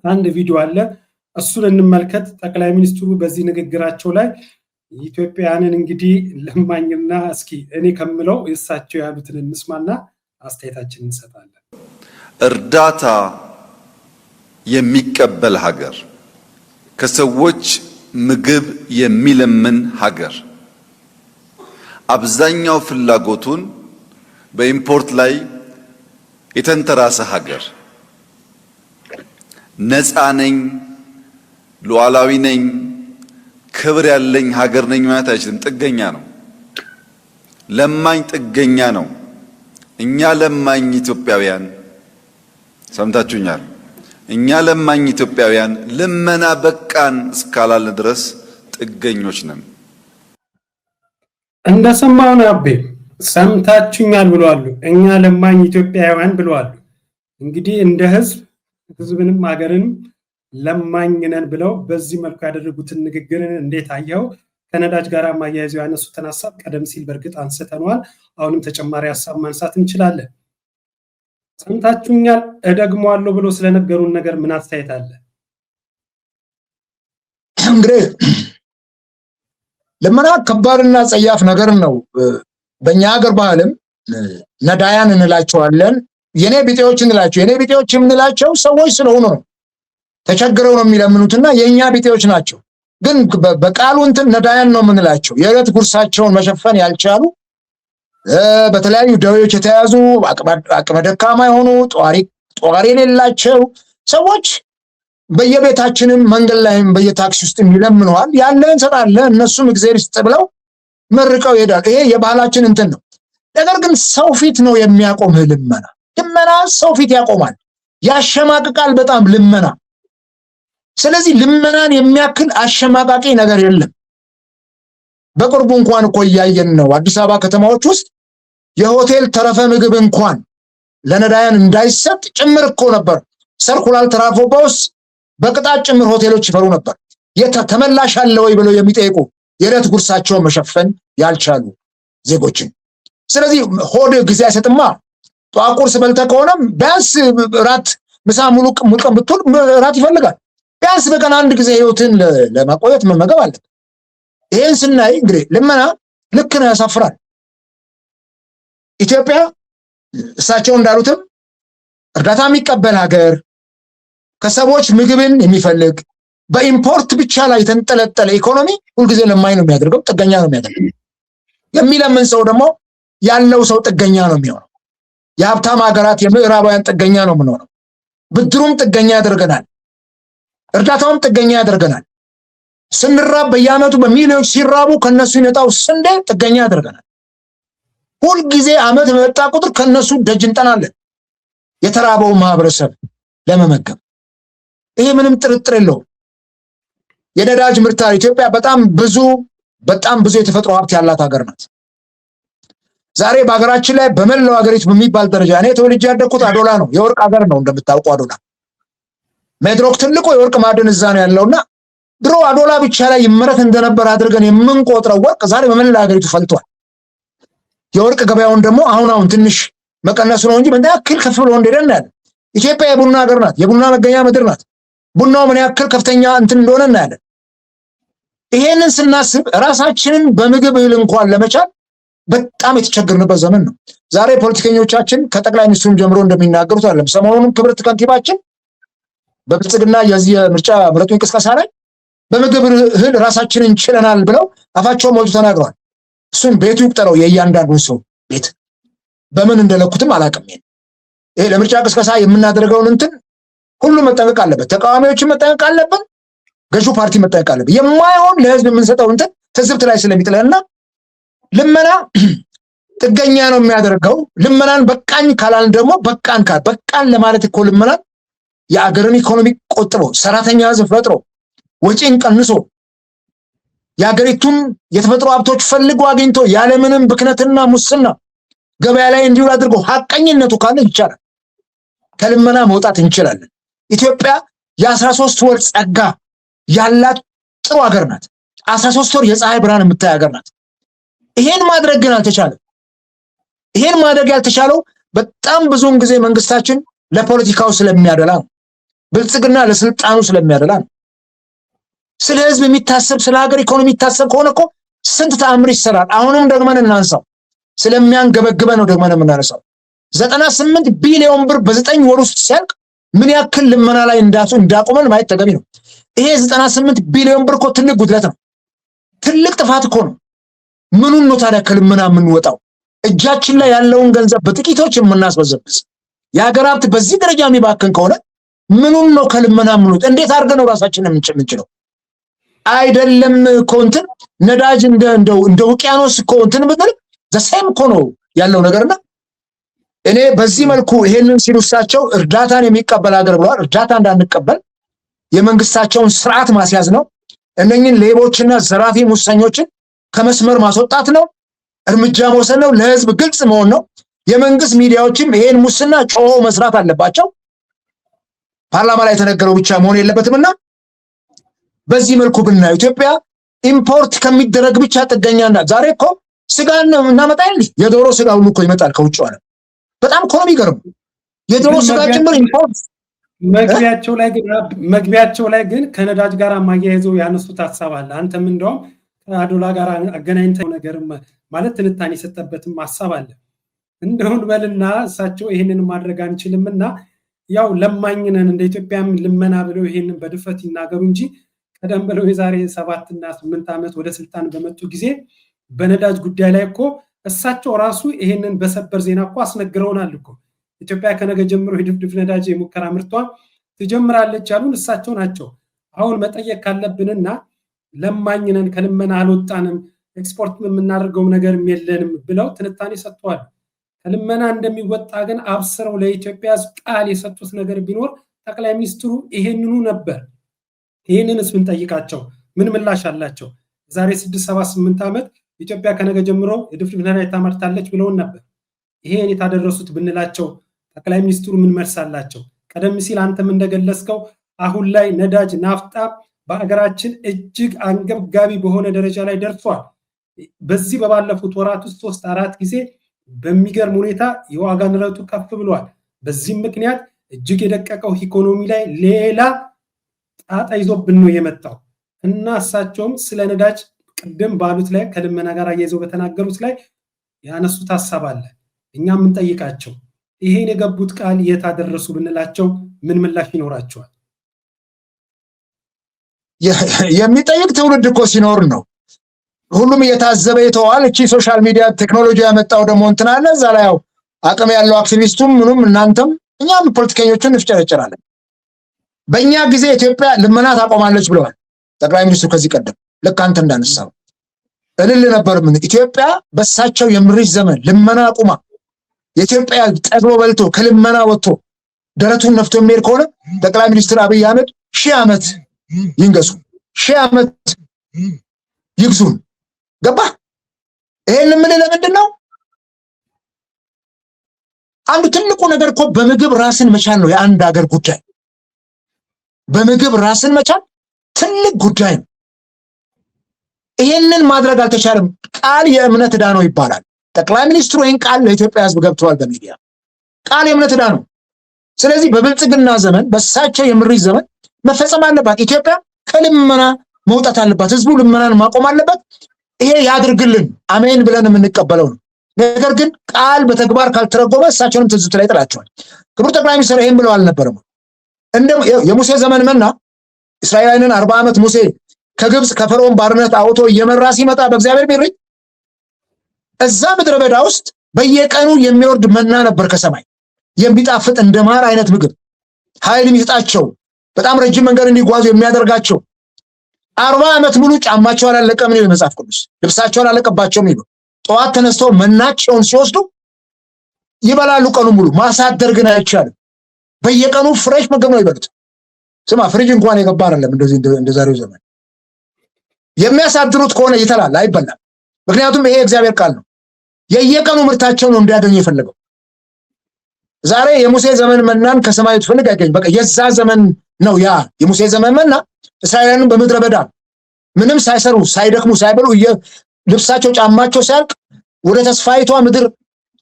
Speaker 4: አንድ ቪዲዮ አለ፣ እሱን እንመልከት። ጠቅላይ ሚኒስትሩ በዚህ ንግግራቸው ላይ ኢትዮጵያውያንን እንግዲህ ለማኝና እስኪ እኔ ከምለው እሳቸው ያሉትን እንስማና አስተያየታችንን እንሰጣለን።
Speaker 3: እርዳታ የሚቀበል ሀገር፣ ከሰዎች ምግብ የሚለምን ሀገር፣ አብዛኛው ፍላጎቱን በኢምፖርት ላይ የተንተራሰ ሀገር፣ ነፃ ነኝ፣ ሉዓላዊ ነኝ፣ ክብር ያለኝ ሀገር ነኝ ማለት አይችልም። ጥገኛ ነው። ለማኝ ጥገኛ ነው። እኛ ለማኝ ኢትዮጵያውያን ሰምታችሁኛል። እኛ ለማኝ ኢትዮጵያውያን ልመና በቃን እስካላልን ድረስ ጥገኞች ነን።
Speaker 4: እንደሰማው ነው አቤ፣ ሰምታችሁኛል ብለዋል። እኛ ለማኝ ኢትዮጵያውያን ብለዋል። እንግዲህ እንደ ህዝብንም ሀገርንም ለማኝ ነን ብለው በዚህ መልኩ ያደረጉትን ንግግርን እንዴት አየው? ከነዳጅ ጋር ማያይዘው ያነሱትን ሀሳብ ቀደም ሲል በእርግጥ አንስተነዋል። አሁንም ተጨማሪ ሀሳብ ማንሳት እንችላለን። ሰምታችሁኛል እደግመዋለሁ ብሎ ስለነገሩን ነገር ምን አስተያየት አለ?
Speaker 1: እንግዲህ ልመና ከባድና ጸያፍ ነገር ነው። በእኛ ሀገር ባህልም ነዳያን እንላቸዋለን፣ የኔ ቢጤዎች እንላቸው። የኔ ቢጤዎች የምንላቸው ሰዎች ስለሆኑ ነው። ተቸግረው ነው የሚለምኑትና የኛ ቢጤዎች ናቸው። ግን በቃሉ እንትን ነዳያን ነው የምንላቸው። የዕለት ጉርሳቸውን መሸፈን ያልቻሉ በተለያዩ ደዌዎች የተያዙ አቅመ ደካማ የሆኑ ጧሪ የሌላቸው ሰዎች በየቤታችንም መንገድ ላይም በየታክሲ ውስጥ ይለምነዋል። ያለን ሰጣለ እነሱም እግዚአብሔር ይስጥ ብለው መርቀው ይሄዳል። ይሄ የባህላችን እንትን ነው። ነገር ግን ሰው ፊት ነው የሚያቆምህ ልመና። ልመና ሰው ፊት ያቆማል፣ ያሸማቅቃል በጣም ልመና። ስለዚህ ልመናን የሚያክል አሸማቃቂ ነገር የለም። በቅርቡ እንኳን እኮ እያየን ነው። አዲስ አበባ ከተማዎች ውስጥ የሆቴል ተረፈ ምግብ እንኳን ለነዳያን እንዳይሰጥ ጭምር እኮ ነበር ሰርኩላር ትራንስፖርት በቅጣት ጭምር ሆቴሎች ይፈሩ ነበር። ተመላሽ አለ ወይ ብለው የሚጠይቁ የዕለት ጉርሳቸውን መሸፈን ያልቻሉ ዜጎችን። ስለዚህ ሆድ ጊዜ አይሰጥማ። ጠዋት ቁርስ በልተህ ከሆነ ቢያንስ ራት፣ ምሳ ሙሉ ቀን ብትውል ራት ይፈልጋል። ቢያንስ በቀን አንድ ጊዜ ህይወትን ለማቆየት መመገብ አለ። ይሄን ስናይ እንግዲህ ልመና ልክ ነው፣ ያሳፍራል። ኢትዮጵያ እሳቸው እንዳሉትም እርዳታ የሚቀበል ሀገር፣ ከሰዎች ምግብን የሚፈልግ በኢምፖርት ብቻ ላይ የተንጠለጠለ ኢኮኖሚ ሁልጊዜ ለማኝ ነው የሚያደርገው፣ ጥገኛ ነው የሚያደርገው። የሚለምን ሰው ደግሞ ያለው ሰው ጥገኛ ነው የሚሆነው። የሀብታም ሀገራት የምዕራባውያን ጥገኛ ነው የምንሆነው። ብድሩም ጥገኛ ያደርገናል፣ እርዳታውም ጥገኛ ያደርገናል። ስንራብ በየዓመቱ በሚሊዮኖች ሲራቡ ከነሱ ይነጣው ስንዴ ጥገኛ ያደርገናል። ሁልጊዜ ዓመት በመጣ ቁጥር ከነሱ ደጅ እንጠናለን የተራበው ማህበረሰብ ለመመገብ። ይሄ ምንም ጥርጥር የለውም። የነዳጅ ምርት ኢትዮጵያ በጣም ብዙ የተፈጥሮ ሀብት ያላት ሀገር ናት። ዛሬ በሀገራችን ላይ በመላው ሀገሪቱ በሚባል ደረጃ እኔ ተወልጄ ያደግኩት አዶላ ነው። የወርቅ ሀገር ነው እንደምታውቁ አዶላ። ሜድሮክ ትልቁ የወርቅ ማዕድን እዛ ነው ያለውና ድሮ አዶላ ብቻ ላይ ይመረት እንደነበር አድርገን የምንቆጥረው ወርቅ ዛሬ በመላው ሀገሪቱ ፈልቷል። የወርቅ ገበያውን ደግሞ አሁን ትንሽ መቀነሱ ነው እንጂ ምን ያክል ከፍ ብሎ እንደሄደ ያለ። ኢትዮጵያ የቡና ሀገር ናት፣ የቡና መገኛ ምድር ናት። ቡናው ምን ያክል ከፍተኛ እንትን እንደሆነ እናያለን። ይሄንን ስናስብ ራሳችንን በምግብ እህል እንኳን ለመቻል በጣም የተቸገርንበት ዘመን ነው። ዛሬ ፖለቲከኞቻችን ከጠቅላይ ሚኒስትሩም ጀምሮ እንደሚናገሩት አይደለም። ሰሞኑንም ክብርት ከንቲባችን በብልጽግና የዚህ የምርጫ ምረጡኝ ቅስቀሳ ላይ በምግብ እህል ራሳችንን ችለናል ብለው አፋቸው ሞልቶ ተናግረዋል። እሱን ቤቱ ይቁጠረው፣ የእያንዳንዱን ሰው ቤት በምን እንደለኩትም አላውቅም። ይሄ ለምርጫ ቅስቀሳ የምናደርገውን እንትን ሁሉ መጠንቀቅ አለበት። ተቃዋሚዎችን መጠንቀቅ አለብን፣ ገዢው ፓርቲ መጠንቀቅ አለበት። የማይሆን ለህዝብ የምንሰጠው እንትን ትዝብት ላይ ስለሚጥለንና ልመና ጥገኛ ነው የሚያደርገው። ልመናን በቃኝ ካላልን ደግሞ በቃን ለማለት እኮ ልመናን የአገርን ኢኮኖሚ ቆጥቦ ሰራተኛ ህዝብ ፈጥሮ ወጪን ቀንሶ የአገሪቱን የተፈጥሮ ሀብቶች ፈልጎ አግኝቶ ያለምንም ብክነትና ሙስና ገበያ ላይ እንዲውል አድርጎ ሀቀኝነቱ ካለ ይቻላል። ከልመና መውጣት እንችላለን። ኢትዮጵያ የ13 ወር ጸጋ ያላት ጥሩ ሀገር ናት። 13 ወር የፀሐይ ብርሃን የምታይ ሀገር ናት። ይሄን ማድረግ ግን አልተቻለም። ይሄን ማድረግ ያልተቻለው በጣም ብዙውን ጊዜ መንግስታችን ለፖለቲካው ስለሚያደላ ነው። ብልጽግና ለስልጣኑ ስለሚያደላ ነው። ስለ ህዝብ የሚታሰብ ስለ ሀገር ኢኮኖሚ የሚታሰብ ከሆነ እኮ ስንት ተአምር ይሰራል። አሁንም ደግመን እናንሳው፣ ስለሚያንገበግበ ነው ደግመን የምናነሳው። 98 ቢሊዮን ብር በ9 ወር ውስጥ ሲያልቅ ምን ያክል ልመና ላይ እንዳቆመን ማየት ተገቢ ነው። ይሄ 98 ቢሊዮን ብር እኮ ትልቅ ጉድለት ነው፣ ትልቅ ጥፋት እኮ ነው። ምኑን ነው ታዲያ ከልመና የምንወጣው? እጃችን ላይ ያለውን ገንዘብ በጥቂቶች የምናስበዘብዝ የሀገር ሀብት በዚህ ደረጃ የሚባክን ከሆነ ምኑን ነው ከልመና የምንወጣ? እንዴት አድርገን ነው ራሳችንን የምንችለው? አይደለም እኮ እንትን ነዳጅ እንደ ውቅያኖስ እኮ እንትን ብንል ዘሴም እኮ ነው ያለው ነገርና እኔ በዚህ መልኩ ይሄንን ሲሉ እሳቸው እርዳታን የሚቀበል ሀገር ብለዋል። እርዳታ እንዳንቀበል የመንግስታቸውን ስርዓት ማስያዝ ነው። እነኝን ሌቦችና ዘራፊ ሙሰኞችን ከመስመር ማስወጣት ነው። እርምጃ መውሰድ ነው። ለህዝብ ግልጽ መሆን ነው። የመንግስት ሚዲያዎችም ይሄን ሙስና ጮሆ መስራት አለባቸው። ፓርላማ ላይ የተነገረው ብቻ መሆን የለበትምና በዚህ መልኩ ብናየው ኢትዮጵያ ኢምፖርት ከሚደረግ ብቻ ጥገኛ ዛሬ እኮ ስጋን እናመጣለን። የዶሮ ስጋ ሁሉ እኮ ይመጣል ከውጭ ዓለም። በጣም እኮ ነው የሚገርም። የዶሮ ስጋ ጭምር ኢምፖርት
Speaker 4: መግቢያቸው ላይ ግን ከነዳጅ ጋር ማያይዘው ያነሱት ሐሳብ አለ። አንተም እንደውም ከአዶላ ጋር አገናኝተው ነገር ማለት ትንታኔ የሰጠበትም ሐሳብ አለ። እንደውን በልና እሳቸው ይሄንን ማድረግ አንችልምና ያው ለማኝነን እንደ ኢትዮጵያም ልመና ብለው ይሄንን በድፍረት ይናገሩ እንጂ ቀደም ብለው የዛሬ 7 እና 8 ዓመት ወደ ስልጣን በመጡ ጊዜ በነዳጅ ጉዳይ ላይ እኮ እሳቸው ራሱ ይሄንን በሰበር ዜና እኮ አስነግረውናል እኮ። ኢትዮጵያ ከነገ ጀምሮ የድፍድፍ ነዳጅ የሙከራ ምርቷ ትጀምራለች ያሉን እሳቸው ናቸው። አሁን መጠየቅ ካለብንና ለማኝነን ከልመና አልወጣንም ኤክስፖርት የምናደርገው ነገርም የለንም ብለው ትንታኔ ሰጥተዋል። ከልመና እንደሚወጣ ግን አብስረው ለኢትዮጵያ ቃል የሰጡት ነገር ቢኖር ጠቅላይ ሚኒስትሩ ይሄንኑ ነበር። ይሄንንስ ብንጠይቃቸው ምን ምላሽ አላቸው? ዛሬ 6-7-8 ዓመት ኢትዮጵያ ከነገ ጀምሮ የድፍድፍ ነዳጅ ታመርታለች ብለውን ነበር። ይሄን የታደረሱት ብንላቸው ጠቅላይ ሚኒስትሩ ምን መልስ አላቸው? ቀደም ሲል አንተም እንደገለጽከው አሁን ላይ ነዳጅ ናፍጣ በአገራችን እጅግ አንገብጋቢ በሆነ ደረጃ ላይ ደርሷል። በዚህ በባለፉት ወራት ውስጥ 3-4 ጊዜ በሚገርም ሁኔታ የዋጋ ንረቱ ከፍ ብሏል። በዚህም ምክንያት እጅግ የደቀቀው ኢኮኖሚ ላይ ሌላ ጣጣ ይዞብን ነው የመጣው እና እሳቸውም ስለ ነዳጅ ቅድም ባሉት ላይ ከልመና ጋር አያይዘው በተናገሩት ላይ ያነሱት ሐሳብ አለ። እኛም እንጠይቃቸው ይሄን የገቡት ቃል የታደረሱ ብንላቸው ምን ምላሽ ይኖራቸዋል?
Speaker 1: የሚጠይቅ ትውልድ እኮ ሲኖር ነው። ሁሉም እየታዘበ ይተዋል። እቺ ሶሻል ሚዲያ ቴክኖሎጂ ያመጣው ደግሞ እንትን አለ። እዛ ላይ ያው አቅም ያለው አክቲቪስቱም ምኑም እናንተም እኛም ፖለቲከኞችን እንፍጨረጨራለን። በእኛ ጊዜ ኢትዮጵያ ልመና ታቆማለች ብለዋል ጠቅላይ ሚኒስትሩ ከዚህ ቀደም ልክ አንተ እንዳነሳው እልል ነበር። ምን ኢትዮጵያ በሳቸው የምሪት ዘመን ልመና አቁማ የኢትዮጵያ ጠግቦ በልቶ ከልመና ወጥቶ ደረቱን ነፍቶ የሚሄድ ከሆነ ጠቅላይ ሚኒስትር አብይ አህመድ 1000 ዓመት ይንገሱ፣ 1000 ዓመት ይግዙን። ገባ? ይሄን ምን ለምንድን ነው? አንዱ ትልቁ ነገር እኮ በምግብ ራስን መቻል ነው። የአንድ ሀገር ጉዳይ በምግብ ራስን መቻል ትልቅ ጉዳይ ነው። ይሄንን ማድረግ አልተቻለም። ቃል የእምነት ዕዳ ነው ይባላል። ጠቅላይ ሚኒስትሩ ይሄን ቃል ለኢትዮጵያ ሕዝብ ገብተዋል በሚዲያ ቃል የእምነት ዕዳ ነው። ስለዚህ በብልጽግና ዘመን በሳቸው የምሪት ዘመን መፈጸም አለባት። ኢትዮጵያ ከልመና መውጣት አለባት። ህዝቡ ልመናን ማቆም አለበት። ይሄ ያድርግልን አሜን ብለን የምንቀበለው ነው። ነገር ግን ቃል በተግባር ካልተረጎመ እሳቸውንም ትዝብት ላይ ጥላቸዋል። ክቡር ጠቅላይ ሚኒስትር ይሄን ብለው አልነበረም? እንደ የሙሴ ዘመን መና እስራኤላውያንን 40 ዓመት ሙሴ ከግብጽ ከፈርዖን ባርነት አውጥቶ እየመራ ሲመጣ በእግዚአብሔር ምሪት እዛ ምድረ በዳ ውስጥ በየቀኑ የሚወርድ መና ነበር ከሰማይ የሚጣፍጥ እንደ ማር አይነት ምግብ ኃይል የሚሰጣቸው በጣም ረጅም መንገድ እንዲጓዙ የሚያደርጋቸው 40 ዓመት ሙሉ ጫማቸው አላለቀም ነው የመጽሐፍ ቅዱስ። ልብሳቸው አላለቀባቸውም ነው። ጠዋት ተነስተው መናቸውን ሲወስዱ ይበላሉ ቀኑ ሙሉ። ማሳደር ግን አይቻልም። በየቀኑ ፍሬሽ ምግብ ነው ይበሉት። ስማ ፍሪጅ እንኳን የገባ አይደለም እንደዚህ እንደዛሬው ዘመን። የሚያሳድሩት ከሆነ ይተላል አይበላም። ምክንያቱም ይሄ እግዚአብሔር ቃል ነው። የየቀኑ ምርታቸው ነው እንዲያገኙ የፈለገው። ዛሬ የሙሴ ዘመን መናን ከሰማይ ትፈልግ አይገኝ። በቃ የዛ ዘመን ነው ያ የሙሴ ዘመን መና እስራኤላውያንን በምድረ በዳ ምንም ሳይሰሩ ሳይደክሙ ሳይበሉ ልብሳቸው ጫማቸው ሲያልቅ ወደ ተስፋይቷ ምድር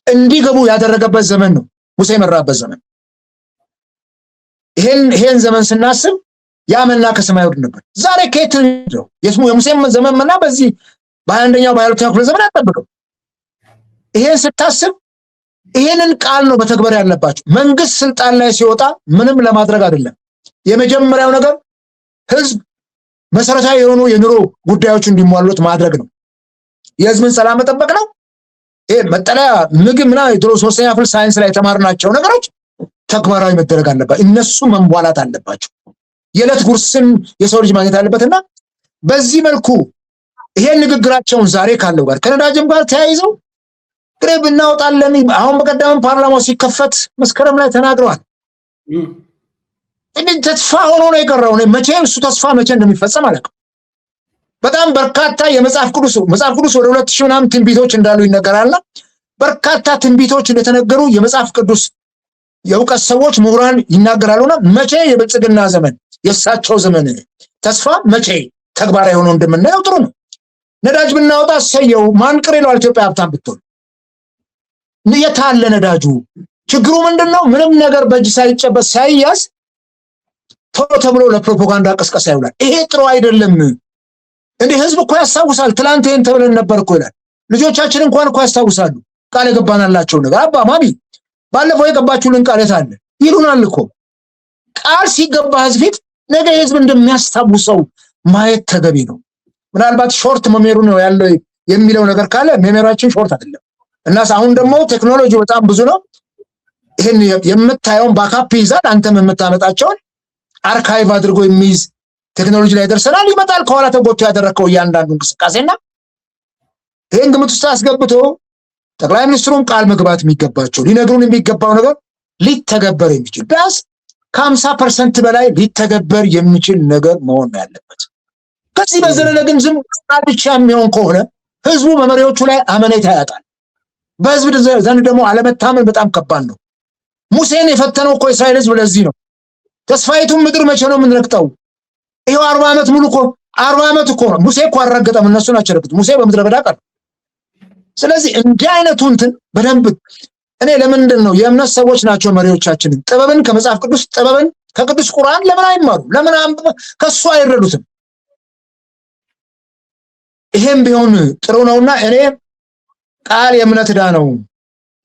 Speaker 1: እንዲገቡ ያደረገበት ዘመን ነው ሙሴ የመራበት ዘመን። ይሄን ዘመን ስናስብ ያ መና ከሰማይ ወርድ ነበር። ዛሬ ከየት ነው የሙሴ ዘመን መና በዚህ በ21ኛው በ22ኛው ክፍለ ዘመን አጠብቀው? ይሄን ስታስብ ይሄንን ቃል ነው በተግባር ያለባቸው። መንግስት ስልጣን ላይ ሲወጣ ምንም ለማድረግ አይደለም። የመጀመሪያው ነገር ህዝብ መሰረታዊ የሆኑ የኑሮ ጉዳዮች እንዲሟሉት ማድረግ ነው። የህዝብን ሰላም መጠበቅ ነው። ይሄ መጠለያ፣ ምግብ እና የድሮ 3ኛ ክፍል ሳይንስ ላይ የተማርናቸው ነገሮች ተግባራዊ መደረግ አለባቸው። እነሱ መንቧላት አለባቸው። የዕለት ጉርስን የሰው ልጅ ማግኘት አለበትና በዚህ መልኩ ይሄን ንግግራቸውን ዛሬ ካለው ጋር ከነዳጅም ጋር ተያይዘው ግሬብ እናወጣለን። አሁን በቀደም ፓርላማው ሲከፈት መስከረም ላይ ተናግረዋል። እንዴ ተስፋ ሆኖ ነው የቀረው። መቼ እሱ ተስፋ መቼ እንደሚፈጸም አላውቅም። በጣም በርካታ የመጽሐፍ ቅዱስ ወደ 2000 ምናምን ትንቢቶች እንዳሉ ይነገራልና በርካታ ትንቢቶች እንደተነገሩ የመጽሐፍ ቅዱስ የእውቀት ሰዎች ምሁራን ይናገራሉና መቼ የብልጽግና ዘመን የእሳቸው ዘመን ተስፋ መቼ ተግባራዊ ሆኖ እንደምናየው ጥሩ ነው። ነዳጅ ብናወጣ ሰየው ማን ቅር ይለዋል? ኢትዮጵያ ሀብታም ብትሆን የታለ ነዳጁ? ችግሩ ምንድነው? ምንም ነገር በእጅ ሳይጨበጥ ሳይያዝ ቶሎ ተብሎ ለፕሮፓጋንዳ ቅስቀሳ ይውላል። ይሄ ጥሩ አይደለም። እንዴ ህዝብ እኮ ያስታውሳል። ትላንት ይሄን ተብለን ነበር እኮ ይላል። ልጆቻችን እንኳን እኮ ያስታውሳሉ። ቃል የገባናላቸው ነገር አባ ማሚ ባለፈው የገባችሁልን ቃል የታለ ይሉናል እኮ። ቃል ሲገባ ህዝብ ፊት ነገ ህዝብ እንደሚያስታውሰው ማየት ተገቢ ነው። ምናልባት ሾርት ሜሞሪ ነው ያለው የሚለው ነገር ካለ ሜሞሪያችን ሾርት አይደለም። እናስ አሁን ደግሞ ቴክኖሎጂ በጣም ብዙ ነው። ይሄን የምታየውን ባካፕ ይዛል። አንተም የምታመጣቸውን አርካይቭ አድርጎ የሚይዝ ቴክኖሎጂ ላይ ደርሰናል። ይመጣል ከኋላ ተጎቶ ያደረከው እያንዳንዱ እንቅስቃሴና ይሄን ግምት ውስጥ አስገብቶ ጠቅላይ ሚኒስትሩን ቃል መግባት የሚገባቸው ሊነግሩን የሚገባው ነገር ሊተገበር የሚችል ቢያንስ ከ50% በላይ ሊተገበር የሚችል ነገር መሆን ነው ያለበት። ከዚህ በዘለለ ግን ዝም ብቻ የሚሆን ከሆነ ህዝቡ በመሪዎቹ ላይ አመኔታ ያጣል። በህዝብ ዘንድ ደግሞ አለመታመን በጣም ከባድ ነው። ሙሴን የፈተነው እኮ እስራኤል ህዝብ ለዚህ ነው። ተስፋይቱን ምድር መቼ ነው የምንረግጠው? ይሄው 40 ዓመት ሙሉ እኮ 40 ዓመት እኮ ነው። ሙሴ እኮ አልረገጠም፣ እነሱ ናቸው የረገጡት። ሙሴ በምድረ በዳ ቀረ። ስለዚህ እንዲህ አይነቱን እንትን በደንብ እኔ ለምንድን ነው የእምነት ሰዎች ናቸው መሪዎቻችንን ጥበብን ከመጽሐፍ ቅዱስ ጥበብን ከቅዱስ ቁርአን ለምን አይማሩ? ለምን ከሱ አይረዱትም? ይሄም ቢሆን ጥሩ ነውና እኔ ቃል የእምነት ዕዳ ነው።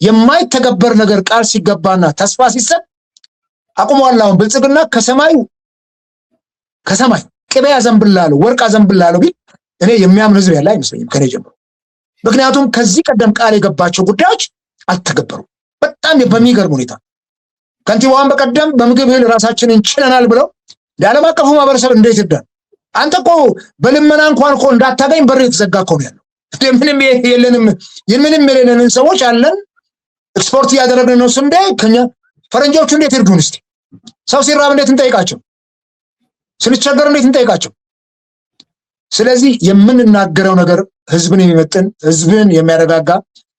Speaker 1: የማይተገበር ነገር ቃል ሲገባና ተስፋ ሲሰጥ አቁሟል። አሁን ብልጽግና ከሰማይ ቅቤ ያዘንብላሉ ወርቅ ያዘንብላሉ ቢል እኔ የሚያምን ህዝብ ያለ አይመስለኝም ከኔ ጀምሮ። ምክንያቱም ከዚህ ቀደም ቃል የገባቸው ጉዳዮች አልተገበሩም። በጣም በሚገርም ሁኔታ ከንቲባዋን በቀደም በምግብ እህል ራሳችንን ችለናል ብለው ለዓለም አቀፉ ማህበረሰብ እንዴት ይዳል? አንተ እኮ በልመና እንኳን እኮ እንዳታገኝ በር የተዘጋ እኮ ነው ያለው። ምንም የሌለንን ሰዎች አለን ኤክስፖርት እያደረግን ነው ስንዴ። ከኛ ፈረንጆቹ እንዴት ይርዱን? እስቲ ሰው ሲራብ እንዴት እንጠይቃቸው? ስንቸገር እንዴት እንጠይቃቸው? ስለዚህ የምንናገረው ነገር ህዝብን የሚመጥን ህዝብን የሚያረጋጋ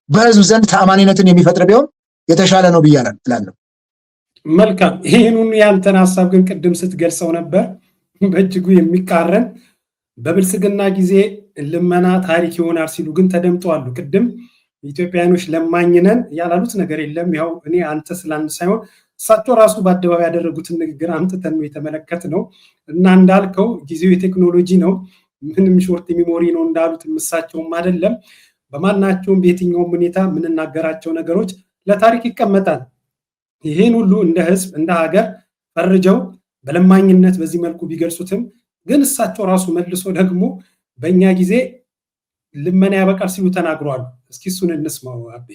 Speaker 1: በህዝብ ዘንድ ተአማኒነትን የሚፈጥር ቢሆን የተሻለ ነው ብያለሁ።
Speaker 4: መልካም። ይሄንን ያንተን ሐሳብ ግን ቅድም ስትገልጸው ነበር በእጅጉ የሚቃረን በብልጽግና ጊዜ ልመና ታሪክ ይሆናል ሲሉ ግን ተደምጠዋል። ቅድም ኢትዮጵያኖች ለማኝነን ያላሉት ነገር የለም። ያው እኔ አንተ ስላንድ ሳይሆን እሳቸው ራሱ በአደባባይ ያደረጉትን ንግግር አምጥተን ነው የተመለከትነው እና እንዳልከው ጊዜው የቴክኖሎጂ ነው፣ ምንም ሾርት ሚሞሪ ነው እንዳሉት እሳቸውም አይደለም። በማናቸውም በየትኛውም ሁኔታ የምንናገራቸው ነገሮች ለታሪክ ይቀመጣል። ይሄን ሁሉ እንደ ህዝብ እንደ ሀገር ፈርጀው በለማኝነት በዚህ መልኩ ቢገልጹትም ግን እሳቸው ራሱ መልሶ ደግሞ በእኛ ጊዜ ልመና ያበቃል ሲሉ ተናግረዋል። እስኪ እሱን እንስማው አቤ።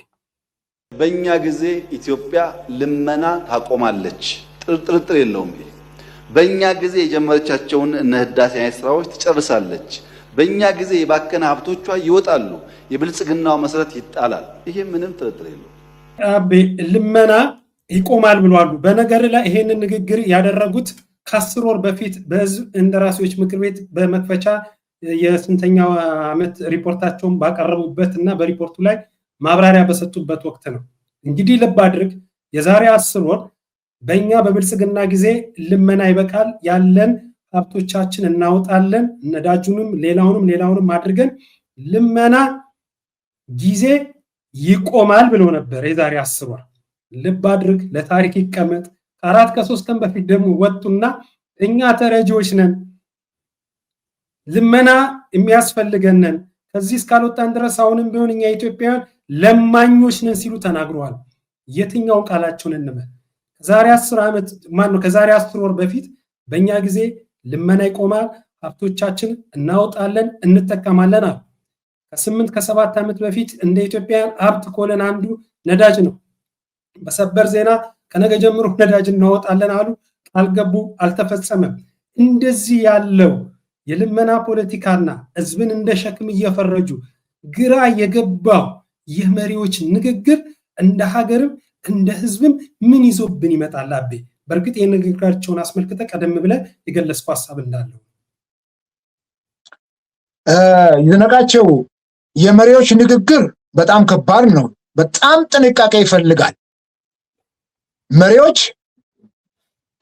Speaker 2: በእኛ ጊዜ ኢትዮጵያ ልመና ታቆማለች፣ ጥርጥር የለውም። በእኛ ጊዜ የጀመረቻቸውን እነ ህዳሴ አይነት ስራዎች ትጨርሳለች። በእኛ ጊዜ የባከነ ሀብቶቿ ይወጣሉ፣ የብልጽግናው መሰረት ይጣላል። ይሄ ምንም ጥርጥር የለውም።
Speaker 4: አቤ ልመና ይቆማል ብለዋል። በነገር ላይ ይሄንን ንግግር ያደረጉት ከ10 ወር በፊት በህዝብ እንደራሴዎች ምክር ቤት በመክፈቻ የስንተኛው ዓመት ሪፖርታቸውን ባቀረቡበት እና በሪፖርቱ ላይ ማብራሪያ በሰጡበት ወቅት ነው። እንግዲህ ልብ አድርግ፣ የዛሬ 10 ወር በእኛ በብልጽግና ጊዜ ልመና ይበቃል፣ ያለን ሀብቶቻችን እናውጣለን፣ ነዳጁንም ሌላውንም አድርገን ልመና ጊዜ ይቆማል ብለው ነበር የዛሬ 10 ወር። ልብ አድርግ፣ ለታሪክ ይቀመጥ። ከ4 ከ3 ቀን በፊት ደግሞ ወጡና እኛ ተረጂዎች ነን፣ ልመና የሚያስፈልገን ከዚህ እስካልወጣን ድረስ አሁንም ቢሆን እኛ ኢትዮጵያውያን ለማኞች ነን ሲሉ ተናግረዋል። የትኛው ቃላቸውን እንመን? ከዛሬ 10 ዓመት ከዛሬ 10 ወር በፊት በእኛ ጊዜ ልመና ይቆማል፣ ሀብቶቻችን እናወጣለን፣ እንጠቀማለን አሉ። ከ8 ከ7 ዓመት በፊት እንደ ኢትዮጵያውያን ሀብት ኮለን አንዱ ነዳጅ ነው። በሰበር ዜና ከነገ ጀምሮ ነዳጅ እናወጣለን አሉ፣ ቃል ገቡ፣ አልተፈጸመም። እንደዚህ ያለው የልመና ፖለቲካና ህዝብን እንደ ሸክም እየፈረጁ ግራ የገባው ይህ መሪዎች ንግግር እንደ ሀገርም እንደ ህዝብም ምን ይዞብን ይመጣል? አቤ በእርግጥ የንግግራቸውን አስመልክተ ቀደም ብለህ የገለጽከው ሐሳብ እንዳለው
Speaker 1: ይዘነቃቸው የመሪዎች ንግግር በጣም ከባድ ነው። በጣም ጥንቃቄ ይፈልጋል። መሪዎች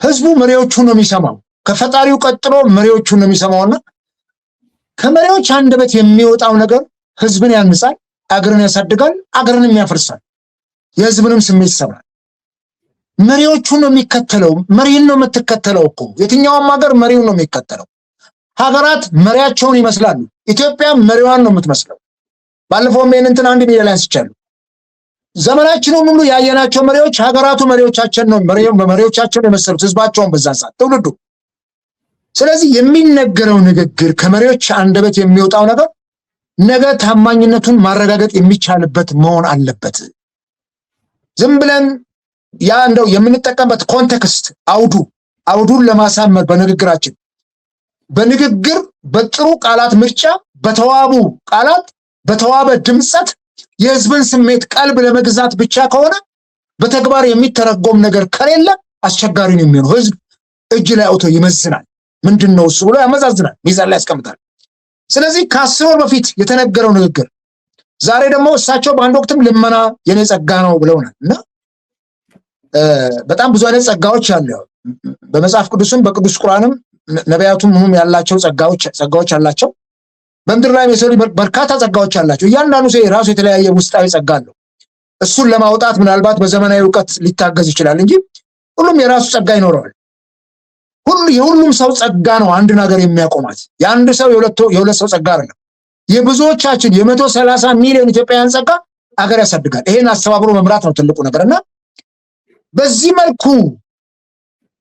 Speaker 1: ህዝቡ መሪዎቹን ነው የሚሰማው። ከፈጣሪው ቀጥሎ መሪዎቹን ነው የሚሰማውና ከመሪዎች አንደበት የሚወጣው ነገር ህዝብን ያንጻል፣ አገርን ያሳድጋል፣ አገርንም ያፈርሳል፣ የህዝብንም ስሜት ይሰብራል። መሪዎቹን ነው የሚከተለው። መሪን ነው የምትከተለው እኮ የትኛውም ሀገር መሪውን ነው የሚከተለው። ሀገራት መሪያቸውን ይመስላሉ። ኢትዮጵያ መሪዋን ነው የምትመስለው። ባለፈው እንትን አንድ ሚዲያ ላይ አንስቻለሁ። ዘመናችንን ሁሉ ያየናቸው መሪዎች ሀገራቱ መሪዎቻችን ነው መሪዎቻቸውን የመሰሉት ህዝባቸውን በዛን ሰዓት ትውልዱ። ስለዚህ የሚነገረው ንግግር ከመሪዎች አንደበት የሚወጣው ነገር ነገ ታማኝነቱን ማረጋገጥ የሚቻልበት መሆን አለበት። ዝም ብለን ያ እንደው የምንጠቀምበት ኮንቴክስት አውዱ አውዱን ለማሳመር በንግግር በጥሩ ቃላት ምርጫ በተዋቡ ቃላት በተዋበ ድምጸት የህዝብን ስሜት ቀልብ ለመግዛት ብቻ ከሆነ በተግባር የሚተረጎም ነገር ከሌለ አስቸጋሪ ነው የሚሆነው። ህዝብ እጅ ላይ አውቶ ይመዝናል። ምንድነው እሱ ብሎ ያመዛዝናል፣ ሚዛን ላይ ያስቀምጣል። ስለዚህ ከ10 ወር በፊት የተነገረው ንግግር ዛሬ ደግሞ እሳቸው በአንድ ወቅትም ልመና የኔ ጸጋ ነው ብለውናል እና በጣም ብዙ አይነት ጸጋዎች አሉ። በመጽሐፍ ቅዱስም በቅዱስ ቁርአንም ነቢያቱም ያላቸው ጸጋዎች አላቸው። በምድር ላይ የሰው በርካታ ጸጋዎች አላቸው። እያንዳንዱ ሰው የራሱ የተለያየ ውስጣዊ ጸጋ አለው። እሱን ለማውጣት ምናልባት በዘመናዊ እውቀት ሊታገዝ ይችላል እንጂ ሁሉም የራሱ ጸጋ ይኖረዋል። የሁሉም ሰው ጸጋ ነው አንድ ነገር የሚያቆማት። የአንድ ሰው የሁለት ሰው ጸጋ አይደለም። የብዙዎቻችን የ130 ሚሊዮን ኢትዮጵያውያን ጸጋ አገር ያሳድጋል። ይሄን አስተባብሮ መምራት ነው ትልቁ ነገርና በዚህ መልኩ